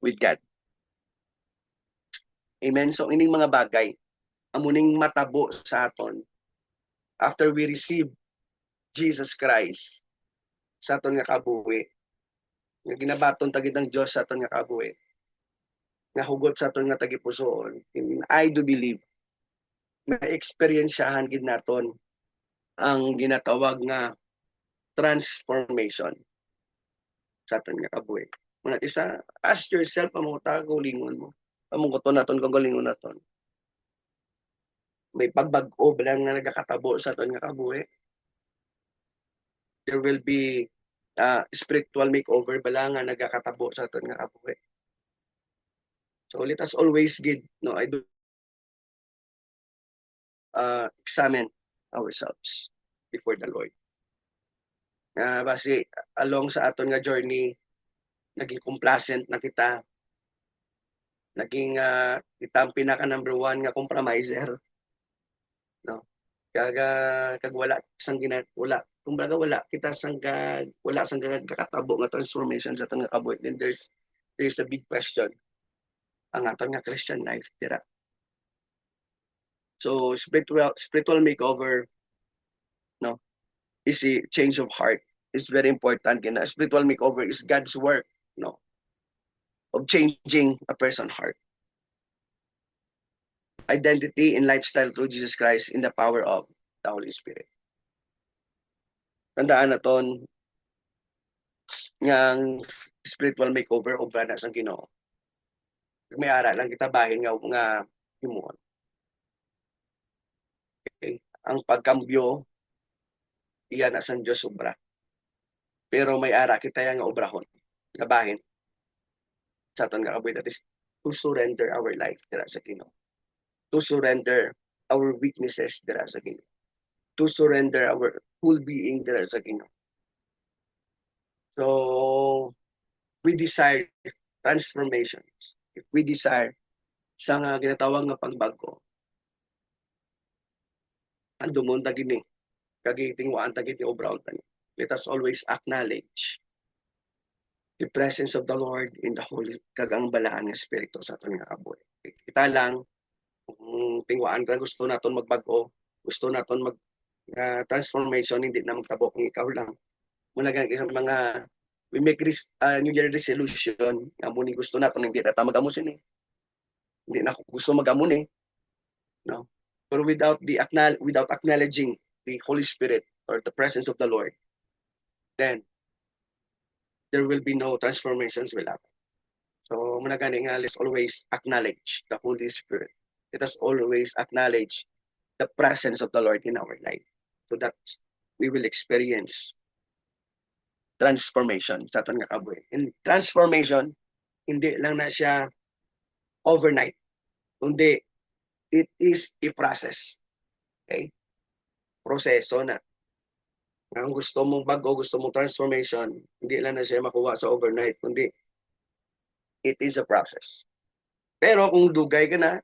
with God. Amen? So, ining mga bagay, amuning matabo sa aton after we receive Jesus Christ sa aton nga kabuhi. Nga ginabaton tagid ng Diyos sa aton nga kabuhi. Nga hugot sa aton nga tagipusoon. I do believe na experiensyahan gid naton ang ginatawag nga transformation sa aton nga kabuhi. Muna isa, ask yourself among tagaulingon mo. Among kuton naton kagalingon naton. May pagbag-o ba lang nga nagakatabo sa aton nga kabuhi? There will be spiritual makeover ba lang nga nagakatabo sa aton nga kabuhi? So let us always I do examine ourselves before the Lord. Base along sa aton nga journey, naging complacent na kita. Naging kita ang pinaka number one nga compromiser. No? Kag wala sang wala. Kumbaga wala kita sang wala sang kakatabo nga transformation sa aton nga kabuhi. Then there's a big question. Ang aton nga Christian life dira. So spiritual makeover is a change of heart. It's very important. Spiritual makeover is God's work, of changing a person's heart. Identity and lifestyle through Jesus Christ in the power of the Holy Spirit. Tandaan naton nga spiritual makeover obra na sang Ginoo. May ara lang kita bahin nga himuon. Okay. Ang pagkambyo iyan na sang Dios obra. Pero may ara kita nga obrahon, nga bahin sa aton nga kabuhi, that is to surrender our life dira sa Ginoo. To surrender our weaknesses dira sa Ginoo. To surrender our whole being dira sa Ginoo. So we desire transformations. If we desire sa nga ginatawag nga pagbago, andumon ta gini kagitingwaan ta giti obraon tani. Let us always acknowledge the presence of the Lord in the Holy kagang balaan nga Espiritu sa aton nga kabuhi. Kita lang kung tingwaan ka gusto naton magbago, gusto naton mag transformation, hindi na magtabok ng ikaw lang. Muna ganun isang mga we make New Year resolution nga muni gusto naton hindi na ta magamusin eh. Hindi na gusto magamun eh. No? But without acknowledging the Holy Spirit or the presence of the Lord, then there will be no transformations will happen. So muna gani nga, let's always acknowledge the Holy Spirit. Let us always acknowledge the presence of the Lord in our life, so that we will experience transformation sa aton nga kabuhi. And transformation, hindi lang na siya overnight, kundi it is a process. Okay? Proseso na. Ang gusto mong bago, gusto mong transformation, hindi lang na siya makuha sa overnight, kundi it is a process. Pero kung dugay ka na,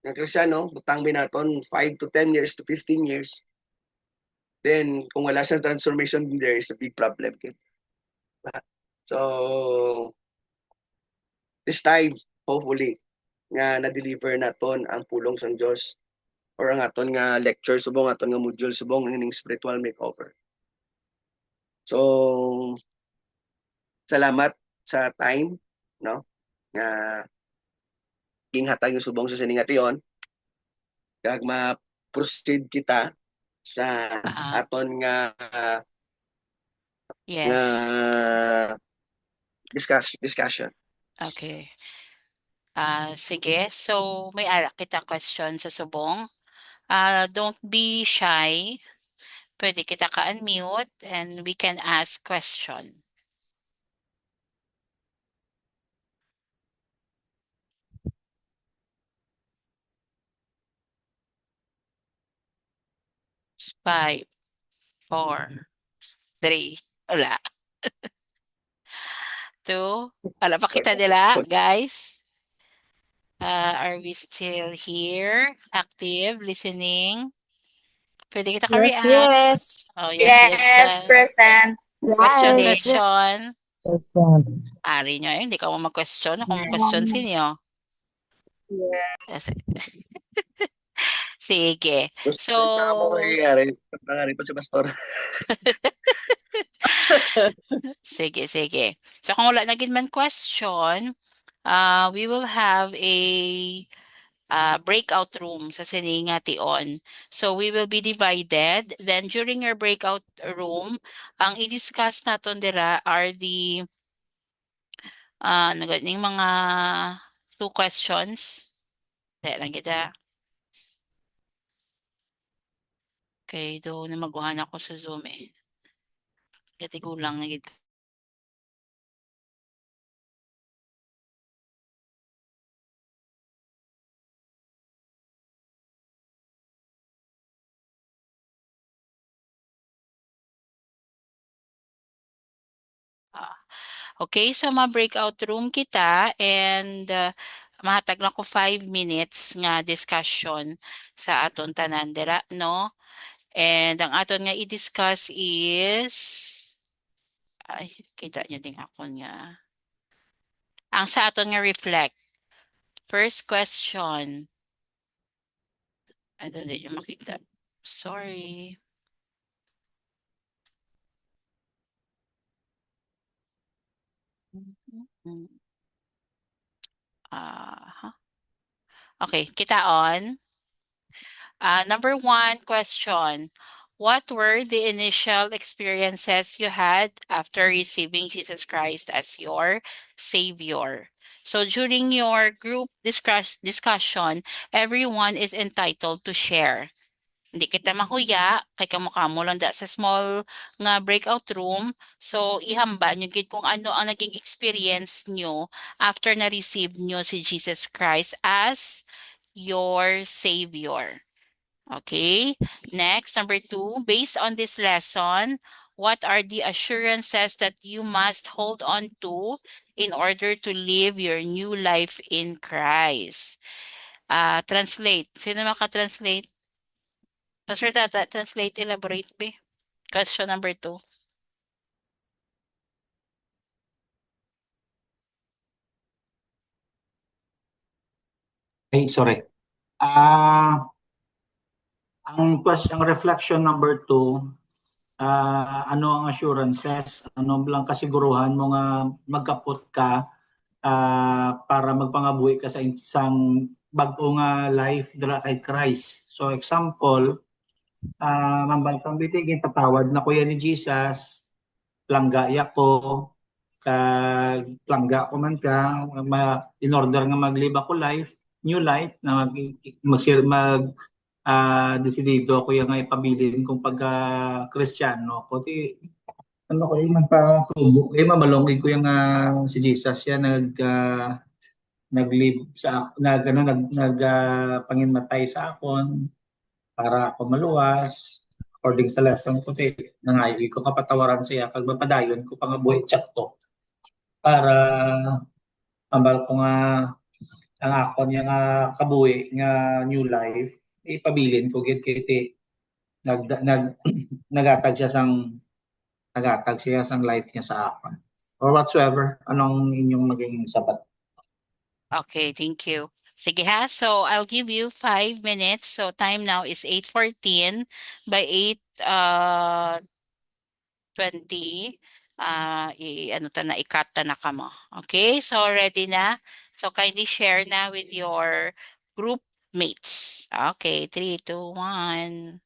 ng Kristyano, butang binaton 5 to 10 years to 15 years, then kung wala siyang transformation, there is a big problem. So, this time, hopefully, nga na-deliver naton ang pulong sa Diyos or ang aton nga lecture subong, aton nga module subong ang ining spiritual makeover. So, salamat sa time, no? Nga ginghatag yung subong sa siningation. Kag ma-proceed kita sa aton nga Yes. Discussion. Okay. Sige. So, may ara kita question sa subong. Don't be shy. Pwede kita ka-unmute and we can ask question. Five, 4, 3, wala. 2, wala pa kita nila, guys. Are we still here? Active, listening? Pwede kita ka-react. Yes. Oh, yes. Yes, present. Question. Yes. Ari nyo, hindi ka mo mag-question. Ako mag-question sinyo. Yes. Sige. So, Tangari pa si Pastor. sige. So, kung wala na gid man question, we will have a breakout room sa sininga tion. So, we will be divided. Then, during your breakout room, ang i-discuss naton dira are the mga 2 questions. Dahil lang kita. Okay, do na maguhan ako sa Zoom eh. Kati gulang na gid. Okay, so ma-breakout room kita and mahatag lang ko 5 minutes nga discussion sa aton tanan dira, no? And ang aton nga i-discuss is ay kita nyo din ako nga. Ang sa aton nga reflect. First question. I don't know yung makita. Sorry. Okay, kita on. Number 1 question. What were the initial experiences you had after receiving Jesus Christ as your Savior? So during your group discussion, everyone is entitled to share. Hindi kita mahuya, kay kamukha mo lang da sa small nga breakout room. So, ihamba nyo gid kung ano ang naging experience nyo after na-receive nyo si Jesus Christ as your Savior. Okay? Next, number 2, based on this lesson, what are the assurances that you must hold on to in order to live your new life in Christ? Translate. Sino maka-translate? Pastor Tata, translate, elaborate, be. Question number 2. Ay, sorry. Ah, ang reflection number 2, ano ang assurances? Ano lang kasiguruhan mo nga magkapot ka para magpangabuhi ka sa isang bag-o nga life dira kay Christ. So example, mambalkang bitigin patawad na kuya ni Jesus, planggaya ko, kag plangga ko man ka, in order nga magliba ko life, new life na desidido ko yung nga ipabilin kung pagka Kristiyano ko ti ano ko yung magpatubo kay mamalongig ko yung si Jesus yan nag-live sa panginmatay sa akon para ako maluwas according sa lesson ko ti nangayo ko kapatawaran siya kag mapadayon ko pangabuhi tsakto para ambal ko nga ang akon nga kabuhi nga new life ipabilin ko gid kay ti nag nag nagatag siya sang life niya sa akin or whatsoever anong inyong maging sabat. Okay, thank you. Sige ha, so I'll give you 5 minutes. So time now is 8:14. By 8 20 ano ta na ikat na kamo. Okay, so ready na? So kindly share na with your group mates. Okay, 3, 2, 1.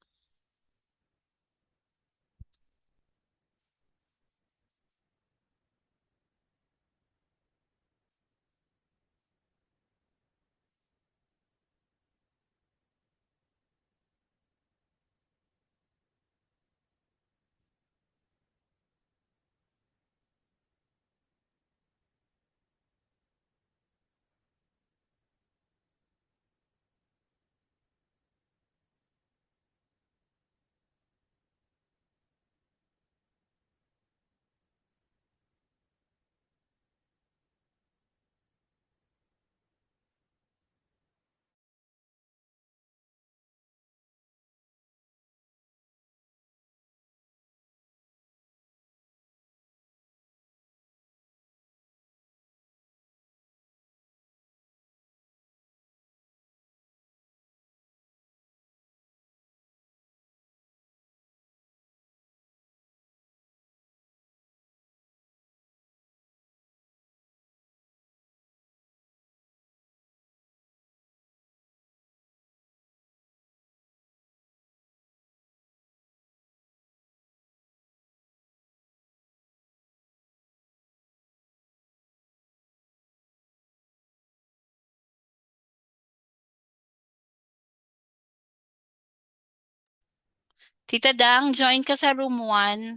Tita Dang, join ka sa room 1.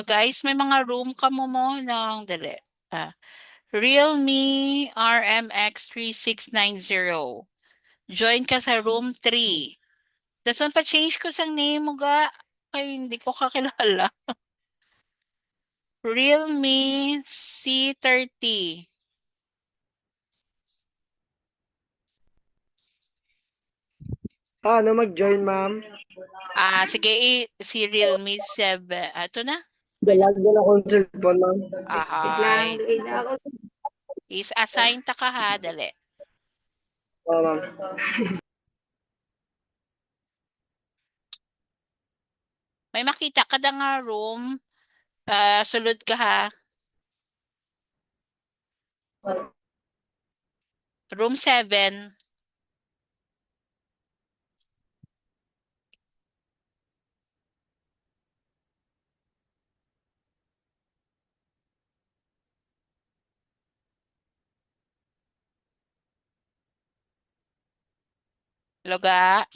Guys, may mga room ka mo ng dali. Realme RMX 3690. Join ka sa room 3. Dason pa change ko sang name mo ga. Ay, hindi ko kakilala. Realme C30. Paano mag-join, ma'am? Sige, si Realme 7. Ito na? Dalag akong cellphone, ma'am. Wait lang, Ahay. wait lang ako. Is assign ta ka ha, dali. Oo, ma'am. May makita ka da nga room. Sulod ka ha. Room 7. Loga.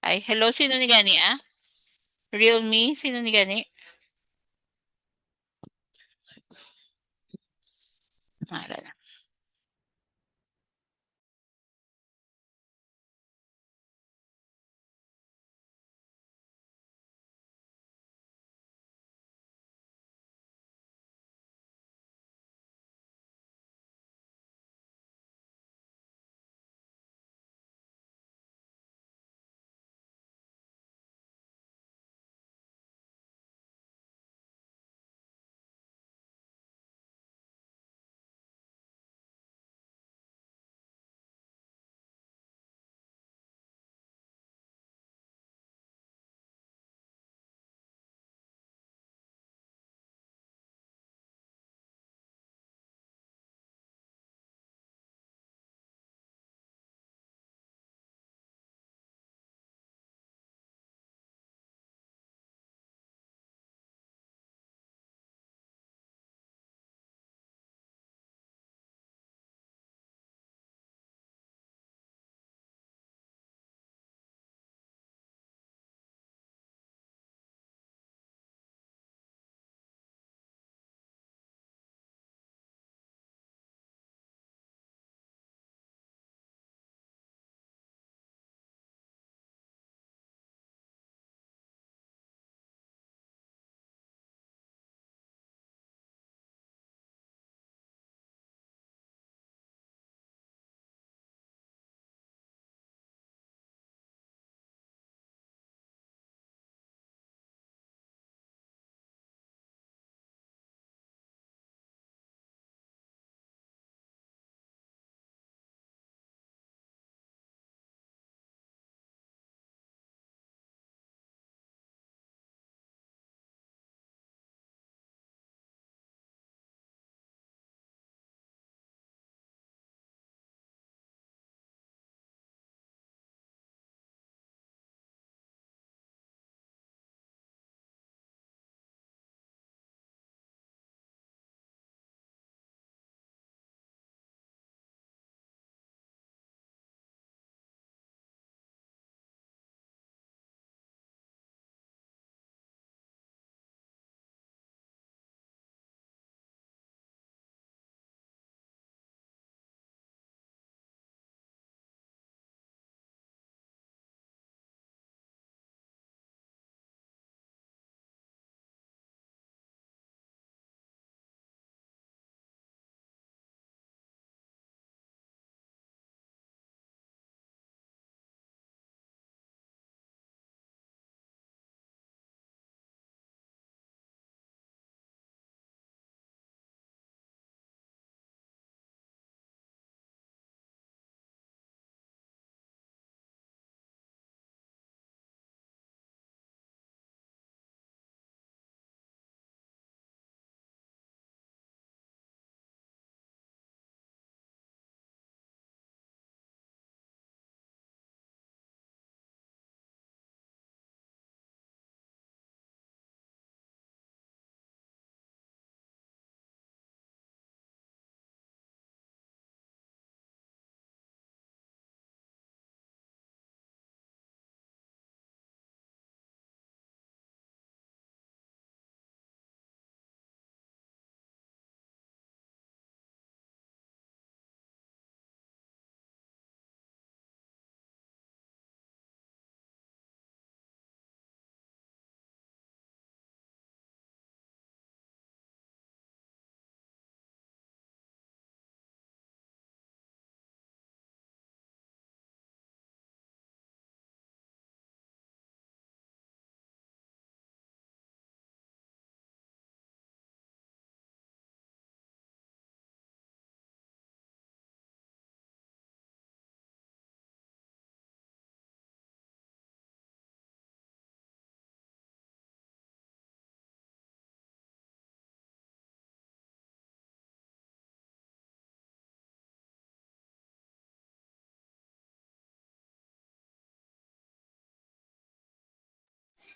Ay, hello, sino ni gani ah? Realme, sino ni gani? Wala na.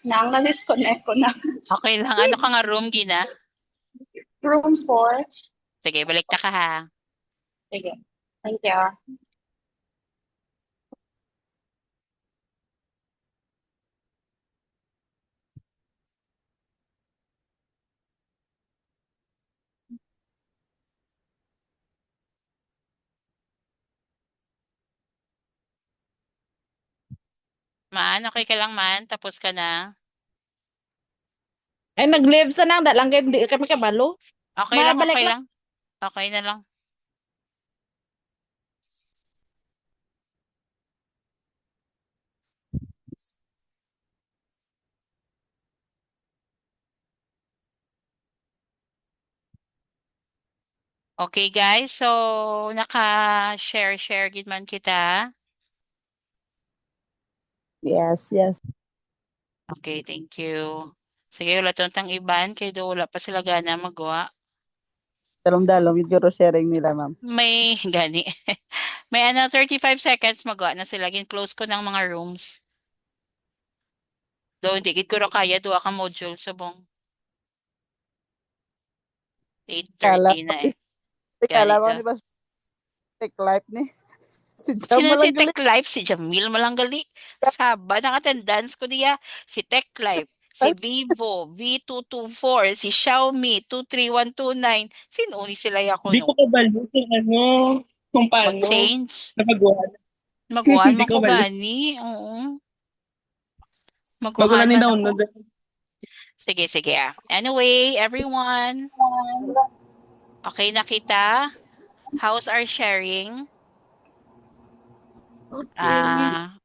Nang na-disconnect ko na. Okay lang. Ano ka nga room, Gina? Room 4. Sige, balik na ka ha. Sige. Thank you. Man, okay ka lang man? Tapos ka na? Ay, nag-live sa nang, dalang kayo, di kami kabalo. Okay lang, Mabalik okay lang. lang. Okay na lang. Okay guys, so naka-share gid man kita. Yes. Okay, thank you. Sige, wala tong iban kay do wala pa sila gana magawa. Dalong-dalong yung sharing nila, ma'am. May gani. May 35 seconds magawa na sila. Close ko ng mga rooms. Do hindi gid ko ra kaya duha ka module subong. 8:30 na eh. Kala mo Ganito. ni ba take life ni? Si Jam Sino si malang Tech Life? Si Jamil Malanggali. Saba, naka-attendance ko diya. Si Tech Life, si Vivo, V224, si Xiaomi, 23129. Sino ni sila Di ko yakuno? kabalo kung ano, kung paano Mag-change? napagawa. Maguhan Di man ko ko kabalo. gani. Oo. Bago Maguhan lang ni man ako. download. Sige, sige ah. Anyway, everyone. Okay na kita? How's our sharing?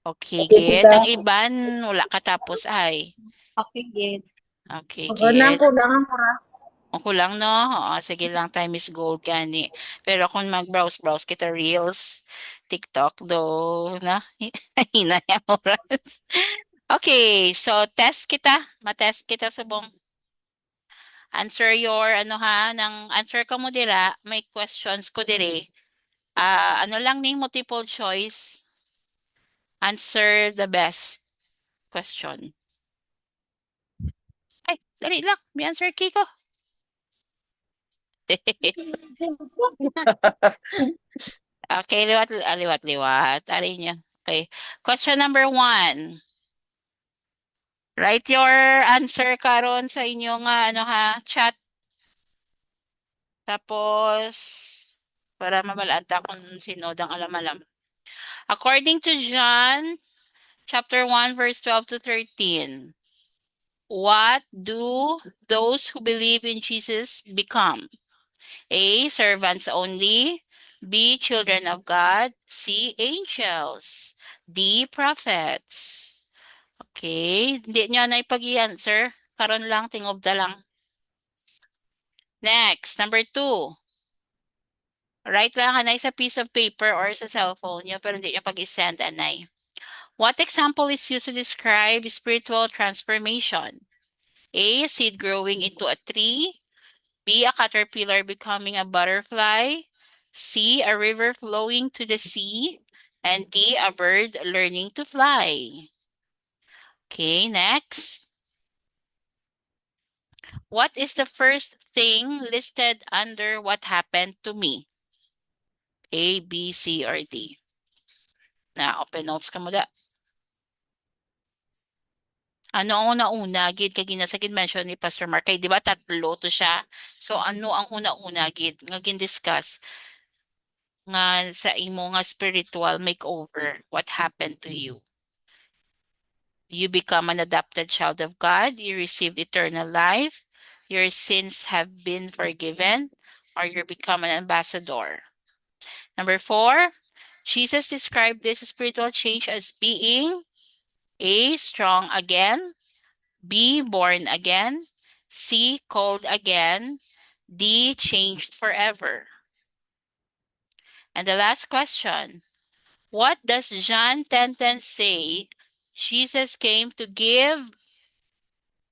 Okay, gid. Ang iban, wala katapos ay. Okay, good. Okay, Kulang, gid. kulangan oras. Ako lang, no? Oo, sige lang, time is gold gani. Pero kung mag-browse kita Reels, TikTok, do, na, hina yung oras. Okay, so test kita. Matest kita subong. Answer your, answer ko mo dira, may questions ko dire. Ano lang ning multiple choice. Answer the best question. Ay, dali lang. May answer key ko. Okay, liwat. Alin niya. Okay. Question number 1. Write your answer karon sa inyong chat. Tapos, para mabalaan ta kung sino dang alam. According to John, chapter 1, verse 12 to 13, what do those who believe in Jesus become? A, servants only. B, children of God. C, angels. D, prophets. Okay, hindi nyo na ipag-i-answer. Karon lang, tingobda lang. Next, number 2. Write lang anay sa piece of paper or sa cellphone nyo, pero hindi nyo pag-i-send anay. What example is used to describe spiritual transformation? A, seed growing into a tree. B, a caterpillar becoming a butterfly. C, a river flowing to the sea. And D, a bird learning to fly. Okay, next. What is the first thing listed under what happened to me? A, B, C, or D? Open notes ka mo da. Ano ang una-una, gid kay ginasagid mention ni Pastor Mark, kay di ba tatlo to siya? So ano ang una-una, gid nga gin-discuss nga sa imo nga spiritual makeover? What happened to you? You become an adopted child of God, you received eternal life, your sins have been forgiven, or you become an ambassador. Number 4, Jesus described this spiritual change as being A, strong again, B, born again, C, called again, D, changed forever. And the last question, what does John 10:10 say Jesus came to give?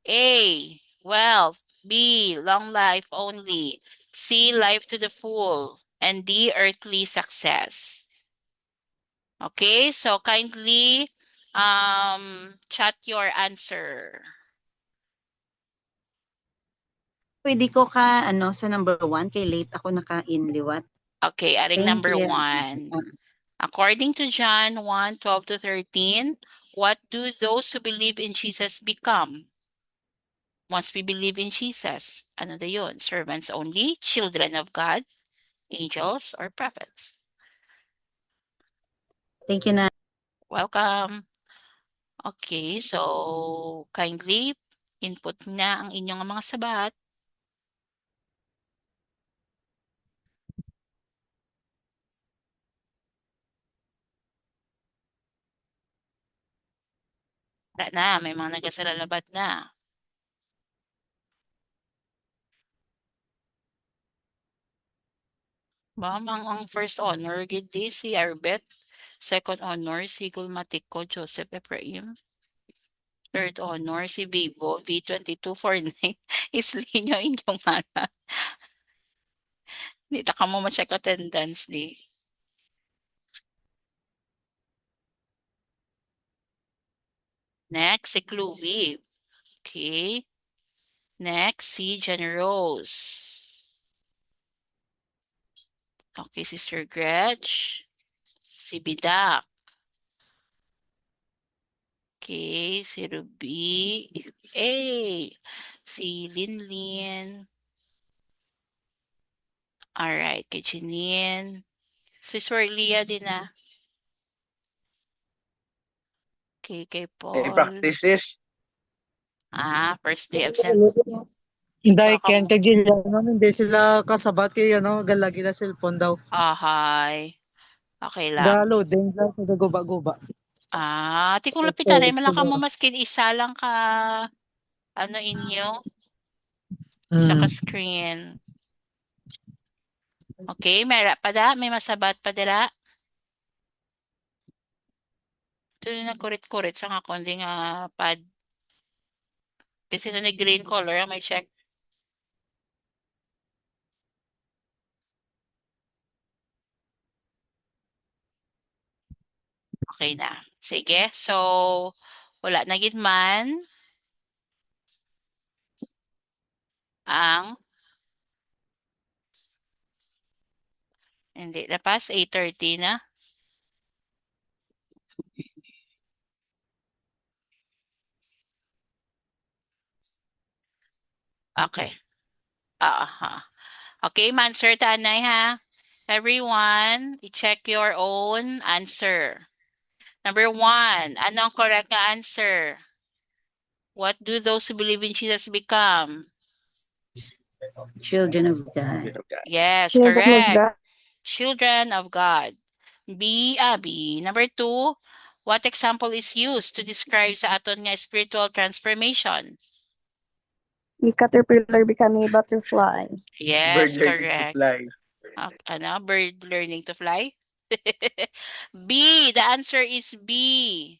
A, wealth. B, long life only. C, life to the full. And D, earthly success. Okay, so kindly chat your answer. pwede ko sa number 1 kay late ako naka-inliwat. Okay, aring Thank number you. 1. According to John 1:12-13, what do those who believe in Jesus become? Once we believe in Jesus, ano na yun? Servants only, children of God, angels, or prophets? Thank you na. Welcome. Okay, so kindly input na ang inyong mga sabat. Wala na, may mga nagasalalabat na. Mamang ang first honor, gid si Arbet. Second honor, si Gulmatico Joseph Ephraim. Third honor, si Vivo V2249. Islinyo inyong mana. Dito ka mo ma-check attendance di. Next, si Chloe. Okay. Next, si Jen Rose. Okay, si Sir Gretch. Si Bidak. Okay, si Ruby. Si Linlin. Alright, kay Janine. Si Swerlia din na. Okay, kay Paul. practices. First day absent. Hindi, Ikaw Ken, mo. kay Gillian, hindi sila kasabat kay galagi na cellphone daw. Hi. Okay lang. Loading lang, guba-guba. Ti kung lapitan ay malaka mo maskin isa lang ka inyo sa screen. Okay, may masabat pa dira. Ito na kurit-kurit sa nga kundi nga pad. Kasi ito na green color, may check. Okay na. Sige. So, wala na gid man ang hindi na pas 8:30 na. Okay. Okay, answer tanay ha. Everyone, i-check your own answer. Number 1, ano ang correct na answer? What do those who believe in Jesus become? Children of God. Yes, Children of correct. God. Children of God. B. Number 2, what example is used to describe sa aton nga spiritual transformation? The caterpillar becoming a butterfly. Yes, Bird learning to correct. fly. Bird learning to fly? B. The answer is B.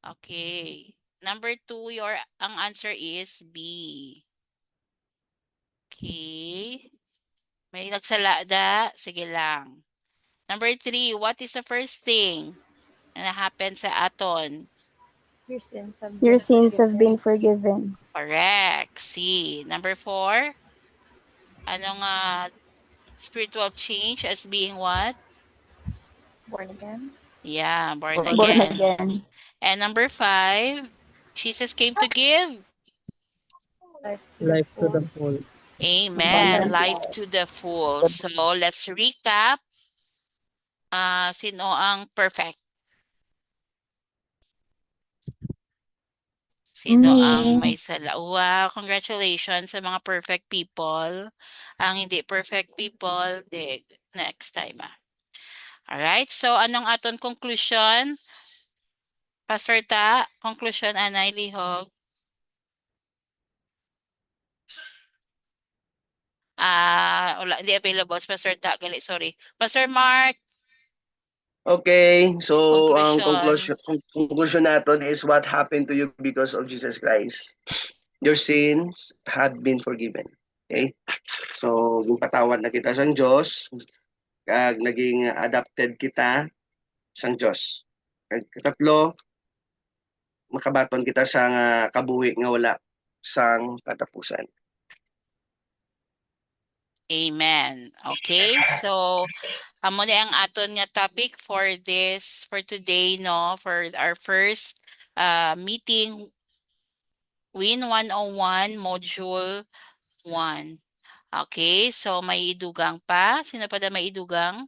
Okay. Number 2, ang answer is B. Okay. May nagsalada? Sige lang. Number 3, what is the first thing na happen sa aton? Your sins have been forgiven. Correct. C. Number 4, anong spiritual change as being what? Born again. Yeah, born Born again. again. And number 5, Jesus came to give. Life to the full. Amen. Life to the full. So, let's recap. Sino ang perfect? Sino ang may sala? Wow, congratulations sa mga perfect people. Ang hindi perfect people, next time. Alright, so anong aton conclusion? Pastor Ta, conclusion Anay Lihog. Wala, hindi available. Pastor Ta, gali, sorry. Pastor Mark. Okay, so ang Conclusion. conclusion natin is what happened to you because of Jesus Christ. Your sins have been forgiven. Okay? So, gipatawad na kita sa Diyos, kag naging adopted kita sa Diyos. Kag katatlo, makabaton kita sa kabuhi nga wala sang katapusan. Amen. Okay? So, amo na ang aton nga topic for today, no? For our first meeting, Win 101, Module 1. Okay? So, may idugang pa. Sino pa may idugang?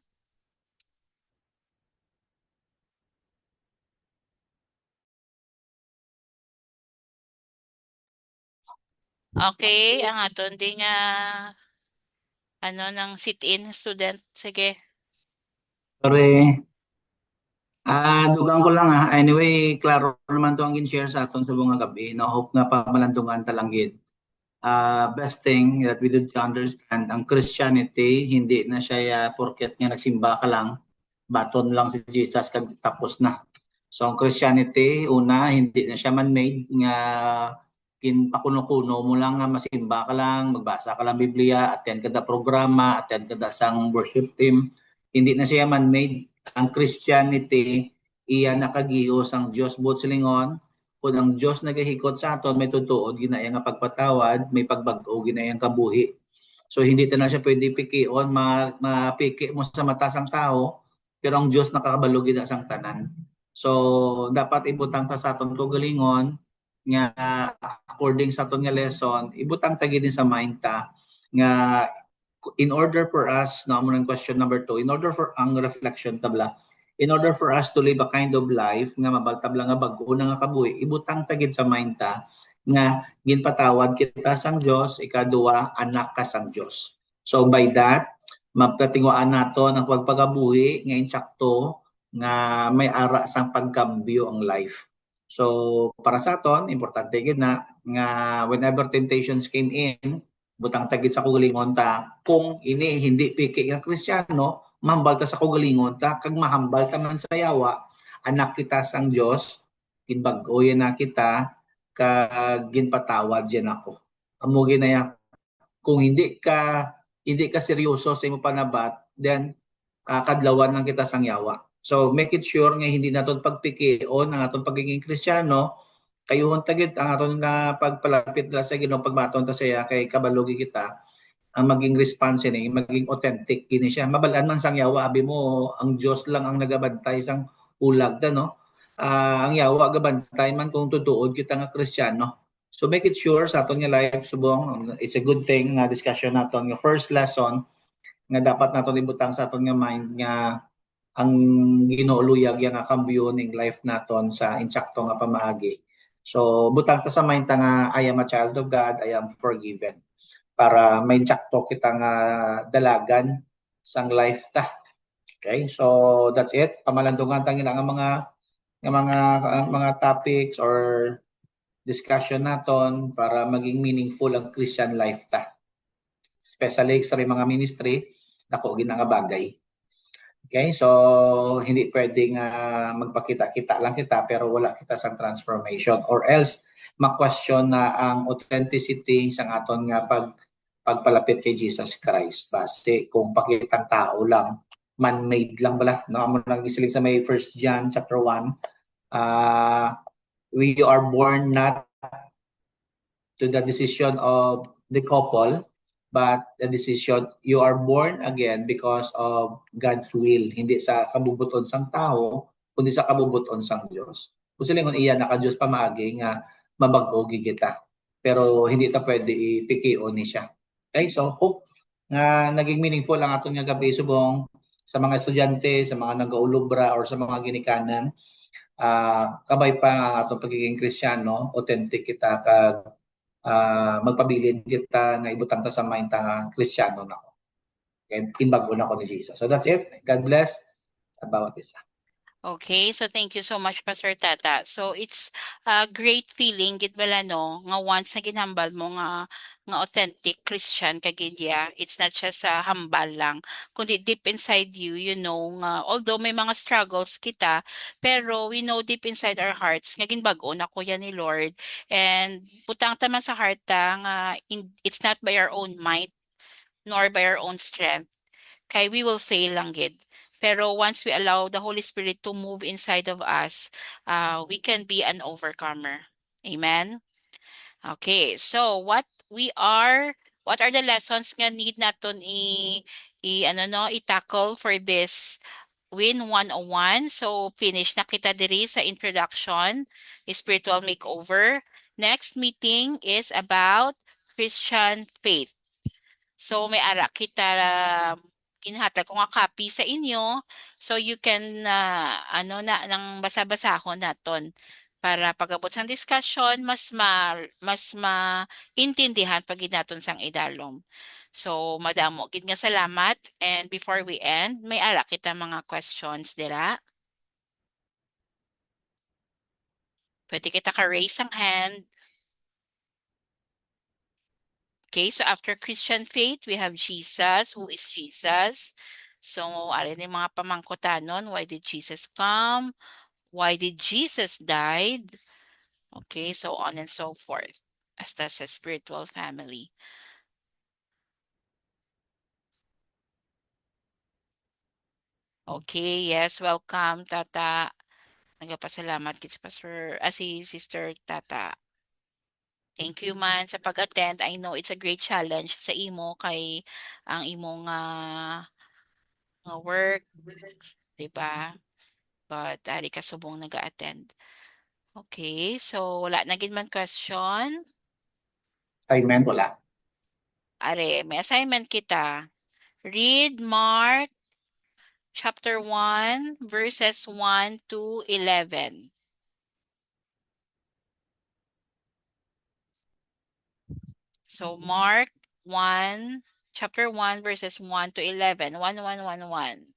Okay, ang aton ding ng sit-in student. Sige. Sorry. Dugang ko lang Anyway, klaro naman to ang gin-share sa aton sa bunga gabi. No? Hope nga pamalandungan talanggit. Best thing that we did understand, ang Christianity, hindi na siya porket nga nagsimba ka lang, baton lang si Jesus tapos na. So ang Christianity, una, hindi na siya man-made nga kinpakuno-kuno mo lang nga masimba ka lang, magbasa ka lang Biblia, attend ka da programa, attend ka da sang worship team. Hindi na siya man-made. Ang Christianity, iya nakagihos ang Dios buot silingon. Kung ang Dios nagahikot sa aton, may tutuod ginaya nga pagpatawad, may pagbag-o ginayang kabuhi. So hindi ta na siya pwede pikion, mapiki mo sa mata sang tao, pero ang Dios nakakabalo gid sang tanan. So dapat ibutang ta sa aton kaugalingon nga according sa aton nga lesson, ibutang ta gid sa mind ta nga in order for us, no, mo question number 2, in order for ang reflection tabla, in order for us to live a kind of life nga mabaltabla nga bag-o na nga kabuhi, ibutang ta gid sa mind ta nga ginpatawad kita sang Dios, ikaduwa anak ka sang Dios. So by that, mapatinguan nato ang pagpagabuhi nga insakto nga may ara sang pagkambyo ang life. So para sa aton, importante gid na nga whenever temptations came in, butang tagit sa kugalingon ta, kung ini hindi piki nga Kristiyano, mahambal ta sa kugalingon ta, kag mahambal ta man sa yawa, anak kita sang Dios, kinbag-oyan na kita, kag ginpatawad yan ako. Amo ginaya, kung hindi ka seryoso sa imo panabat, then kadlawan lang kita sang yawa. So make it sure nga hindi naton pagpikion ang aton pagiging Kristiyano, kayuhon tagid ang aton nga pagpalapit sa Ginoo, pagbaton ta siya kay kabalogi kita, ang maging response ni maging authentic kini siya. Mabalaan man sang yawa, abi mo ang Dios lang ang nagabantay sang ulag ta, no? Ang yawa gabantay man kung tutuod kita nga Kristiyano. So make it sure sa aton nga life subong, it's a good thing nga discussion naton nga first lesson nga dapat naton ibutang sa aton nga mind nga ang Ginoo luyag yang kambyo ning life naton sa insakto nga pamaagi. So butang ta sa mind ta nga I am a child of God, I am forgiven, para may insakto kita nga dalagan sang life ta. Okay? So that's it. Pamalandungan ta nga mga topics or discussion naton para maging meaningful ang Christian life ta. Especially sa mga ministry, dako gid nga bagay. Okay, so hindi pwedeng magpakita-kita lang kita pero wala kita sa transformation, or else ma-question na ang authenticity sang aton nga pagpalapit kay Jesus Christ base kung pakitang tao lang, man-made lang bala, no? Amo nang gisiling sa may 1 John chapter 1, we are born not to the decision of the couple, but the decision, you are born again because of God's will. Hindi sa kabubuton sang tao, kundi sa kabubuton sang Dios. Kung silingon iya naka Dios pamaagi nga mabag-o kita. Pero hindi ta pwede ipikion ni siya. Okay, so hope nga naging meaningful ang aton nga gabi subong sa mga estudyante, sa mga nagaulubra or sa mga ginikanan. Kabay pa ang atong pagiging Kristiyano, authentic kita kag magpabilin kita nga ibutang ta sa mind ta Kristiyano na ko. And kinbag-o na ko ni Jesus. So that's it. God bless. About this. Okay, so thank you so much, Pastor Tata. So it's a great feeling gid bala no nga once na ginhambal mo nga authentic Christian kagidya, it's not just a hambal lang, kundi deep inside you, you know nga although may mga struggles kita, pero we know deep inside our hearts nga ginbag-o na ko yan ni Lord, and butang taman sa heart ta nga it's not by our own might nor by our own strength, kay we will fail lang gid. Pero once we allow the Holy Spirit to move inside of us, we can be an overcomer. Amen? Okay, so what we are what are the lessons nga need naton i-tackle for this Win 101. So finish na kita diri sa introduction, spiritual makeover. Next meeting is about Christian faith. So may ara kita ginhatag ko nga copy sa inyo, so you can nang basa-basahon naton para pag-abot sang discussion mas maintindihan pag naton sang idalom. So madamo gid nga salamat, and before we end may ara kita mga questions dira. Pwede kita ka-raise ang hand. Okay, so after Christian faith, we have Jesus. Who is Jesus? So, alin yung mga pamangkutanon? Why did Jesus come? Why did Jesus died? Okay, so on and so forth. Hasta sa spiritual family. Okay, yes, welcome, Tata. Nagpasalamat kit si Sister Tata. Thank you man sa pag-attend. I know it's a great challenge sa imo kay ang imong nga work, di ba? But ari ka subong nag-attend. Okay, so wala na gid man question. Assignment, wala. Are, may assignment kita. Read Mark chapter 1 verses 1 to 11. So Mark 1 chapter 1 verses 1 to 11. 1111.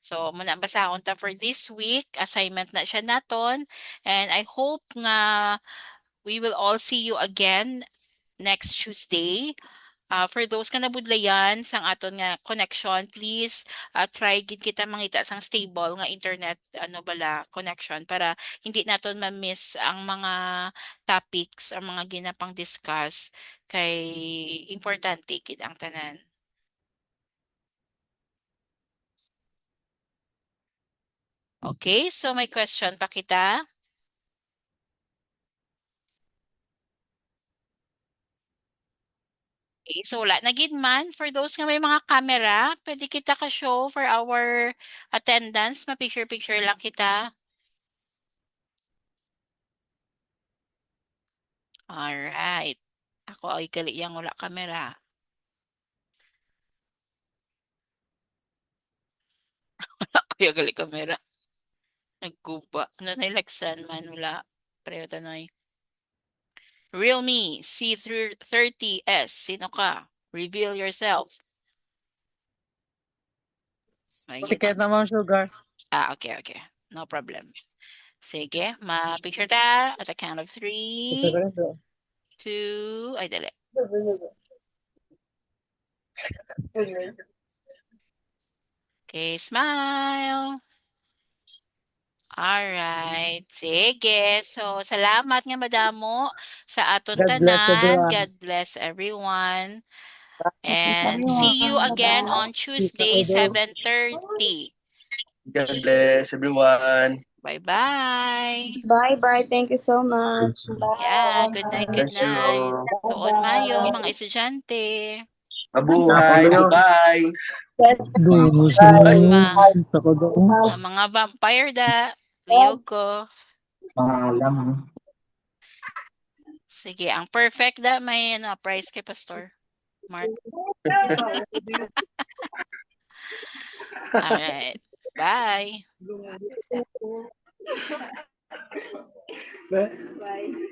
So muna basahon ta for this week. Assignment na siya naton, and I hope nga we will all see you again next Tuesday. For those ka nabudlayan sang aton nga connection, please try gid kita mangita sang stable nga internet connection para hindi naton ma-miss ang mga topics, ang mga ginapang discuss kay importante gid ang tanan. Okay, so may question pa kita. Okay, so wala na gid man. For those nga may mga camera, pwede kita ka-show for our attendance. Ma-picture-picture lang kita. Alright. Ako ay gali yang wala camera. Wala ko yung gali camera. Nagkuba. Ano na ilagsan man? Wala. Pareho tanoy. Realme C30S. Sino ka? Reveal yourself. Sikat na Ma'am Sugar. Okay. No problem. Sige, ma-picture ta at the count of 3, 2, ay dali. Okay, smile. Alright. Sige. So, salamat nga madamo sa aton God bless tanan. everyone. God bless everyone. And see you again on Tuesday, 7:30. God bless everyone. Bye-bye. Bye-bye. Thank you so much. Yeah, Bye. good night, good Bless you. night. Tuon mayo, mga estudyante. Mabuhay. Bye. Mga vampire da. Liyog ko. Mga alam. Sige, ang perfect da may price kay Pastor Mark. Alright. Bye. Bye.